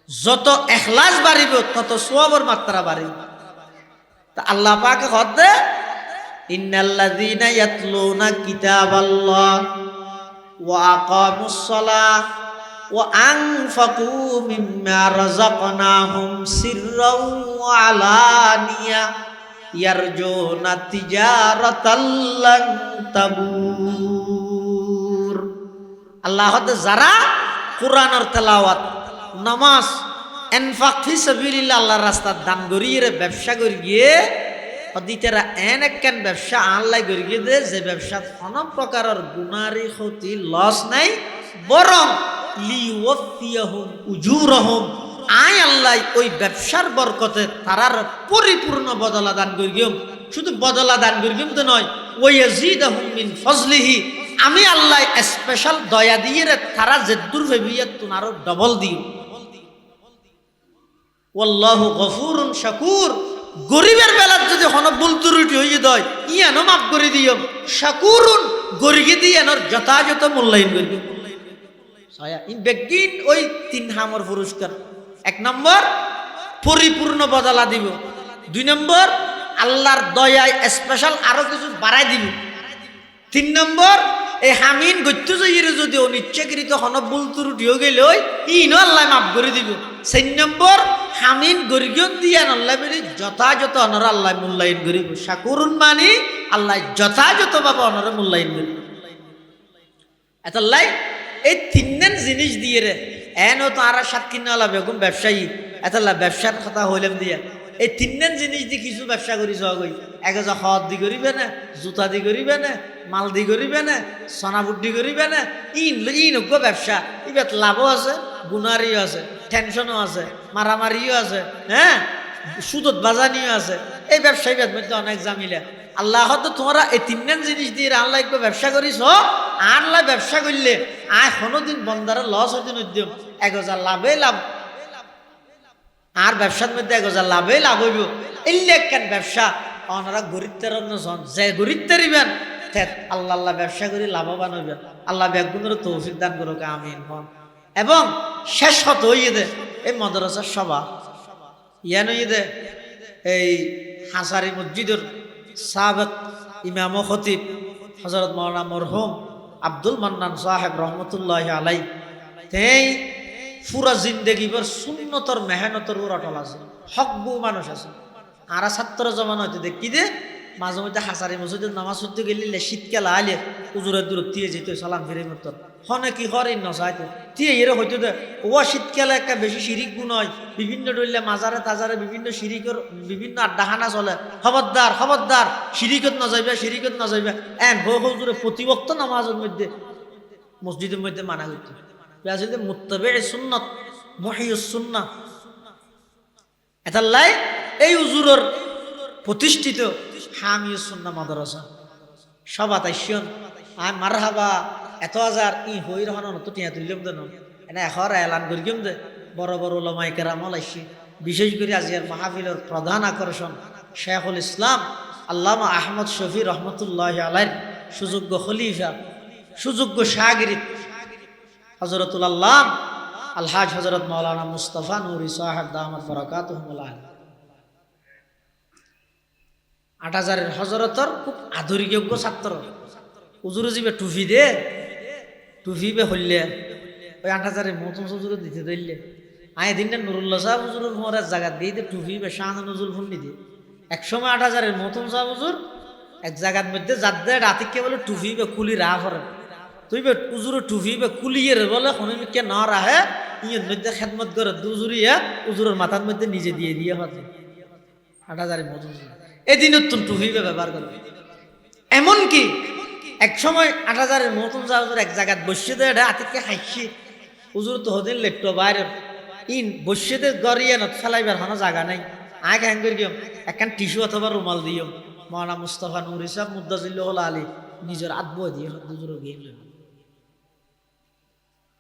যত ইখলাস বাড়িব তত সওয়াবের মাত্রা বাড়ে। তা আল্লাহ পাকে কদে ইন্নাল্লাযীনা ইয়াতলুনা কিতাবাল্লাহ ওয়া আকামুস সালাহ ওয়া আনফাকু মিম্মা রাযাকনাহুম সিররাও ওয়া আলানিয়া ইয়ারজুনা তিজারাতাল লান তাবুর। আল্লাহ যারা কোরআনের তেলাওয়াত, নামাজ, ইনফাক ফি সাবিলিল্লাহ আল্লাহর রাস্তায় দান করিয়ে ব্যবসা করি গিয়ে অদিতেরা একখান ব্যবসা আল্লাহ করি গিয়ে দে যে ব্যবসা কোনো প্রকারের গুনারি ক্ষতি লস নাই, বরং লিওয়াফিয়াহুম উজুরহুম, আয় আল্লাহ ওই ব্যবসার বরকতে তারার পরিপূর্ণ বদলা দান করি গিয়ে। শুধু বদলা দান করি কিন্তু নয়, ওয়াজিদাহুম মিন ফজলিহি, আমি আল্লাহ স্পেশাল দয়া দিয়ে তারা জেদ্দুর ভেবিয়া তুনারও ডবল দিও। ওয়াল্লাহু গফুরুন শাকুর, গরিবের বেলার যদি হন ভুল ত্রুটি হয়ে যায় ইয়ানো মাফ করে দিও। শাকুরুন, গরিবে দিয়ে এনর যথাযথ মূল্যায়ন করবে। বেগিন ওই 3 হামর পুরস্কার। 1 নম্বর পরিপূর্ণ বদলা দিব, 2 নম্বর আল্লাহর দয়ায় স্পেশাল আরো কিছু বাড়াই দিব, 3 নম্বর এই হামিন গত্য যাইরে যদি অনিচ্ছাকৃত হন ভুল ত্রুটিও গেল ইনো আল্লাহ মাফ করে দিব। 4 নম্বর হামিন গরিগন দিয়া আল্লাহ বেরি যথাযথ অনর আল্লাহ মূল্যায়ন করিব। শাকুরুন মানি আল্লাহ যথাযথ ভাবে অনর মূল্যায়ন করিব। এতলাই এই 3 জিনিস দিয়ে রে এনো তো আর সাতকিনালা বেগম ব্যবসায়ী এতলা ব্যবসার কথা হইলাম দিয়া এই 3 জিনিস দিয়ে কিছু ব্যবসা করি সগই এক হদ দি করিবে না, জুতা দি করিবে না, মাল দি করিবে না, সোনাবুড্ডি করিবে না, ইনজ্ঞ ব্যবসা ইবাত লাভও আছে, গুনারিও আছে, টেনশনও আছে, মারামারিও আছে, হ্যাঁ সুদত বাজানিও আছে। এই ব্যবসায়ী মধ্যে অনেক জামিলা। আল্লাহ তো তোমরা এই 3 জিনিস দিয়ে আল্লাহ একটু ব্যবসা করিস আল্লাহ ব্যবসা করলে আয় কোনোদিন বন্দারা লস হইতে নদ্যম 1000 লাভে লাভ আর ব্যবসার মধ্যে 1000 লাভে লাভ হইব। এলে কেন ব্যবসা ওনারা গরিবদের অন্য যে গরিবদারিবেন আল্লাহ আল্লাহ ব্যবসা করি লাভবান হইবেন। আল্লাহ ব্যাগুনের তৌফিক দান করুক আমিন। এবং শেষ হত হইয়ে দে এই মাদ্রাসার সভা ইয়ান হইয়ে দে এই হাসারি মসজিদের সাবেক ইমাম ও খতিব হযরত মাওলানা মরহুম আব্দুল মান্নান সাহেব রহমতুল্লাহ আলাই তেই পুরা জিন্দগি ভর সুন্নতর মেহনতর অটল আছে, হকবু মানুষ আছে। আর ছাত্র জমান হইতে দেখি দে মাঝে মধ্যে হাসারি মসজিদের নামাজ পড়তে গেলে শীতকাল আলে উজুরের দূর দিয়ে যেত সালাম ফিরে মতো হনে কি হরে নসাইতো দিয়ে এরে হইতো দে ও শীতকালে একটা বেশি শিরিক গুণ হয়, বিভিন্ন ডইলে মাজারে তাজারে বিভিন্ন শিরিকর বিভিন্ন আড্ডাখানা চলে। খবরদার খবরদার শিরিকত না যাইবে, শিরিকত না যাইবে এন হুজুরে প্রতিবক্ত নামাজের মধ্যে মসজিদের মধ্যে মানা করতো আসলে মুত্তাবে সুন্নত মহিউস সুন্নাহ। এতাল্লাই এই উজুরের প্রতিষ্ঠিত হামিউস সুন্নাহ মাদ্রাসা সবা তাইশন আয় মারহাবা এত হাজার ই হই রহন তো টিয়া তুললাম দেন এনে এখর এলান করিম দে বড় বড় ওলামায়ে কেরামল আইসি। বিশেষ করে আজিয়ার মাহফিলের প্রধান আকর্ষণ শেখুল ইসলাম আল্লামা আহমদ শফি রহমতুল্লাহ আলাইহির সুযোগ্য খলিফা সুযোগ্য শাগিরিদ হযরতুল আল্লাম আলহাজ হযরত মাওলানা মুস্তাফা নুরি সাহেব দামাত বারাকাতুহুল আলী 8000 হযরতর খুব আদরযোগ্য ছাত্র। হুজুর জিবে টুফি দে টুফি বে হইলে ওই 8000 মতম হুজুর দিতে দিলে আয় দিনটা নুরুল্লাহ সাহেব হুজুরের মোরে জায়গা দিয়ে টুফি বে শাহ নজরুল ফুন্নি দিয়ে একসময় 8000 মতম সাহেব হুজুর এক জায়গার মধ্যে যাদের রাতিকে বলে টুফি বে কুলি রাহ করে তুই বে উজুর টুফি বে কুলিয়ে বলে হনুমিকে না রাহে ইয়ের মধ্যে খেদমত করে দুজুরিয়া উজুরের মাথার মধ্যে নিজে দিয়ে দিয়ে হতে 8000 মতম এদিন টুফি বে ব্যবহার করে। এমনকি এক সময় 8000 মতম সাহেব এক জায়গায় বসে দেয় রাতিকে হাসি উজুর তো হদিন লেট্টো বাইরে ইন বসে দে গড়িয়ে না ফেলাইবার কোনো জায়গা নাই আগে হ্যাং করে গিয়ে একখান টিস্যু অথবা রুমাল দিও মাওলানা মুস্তাফা নুরি সাহেব মুদ্দাজিল্লাহ আলী নিজের আত্ম দিয়ে হুজুর গিয়ে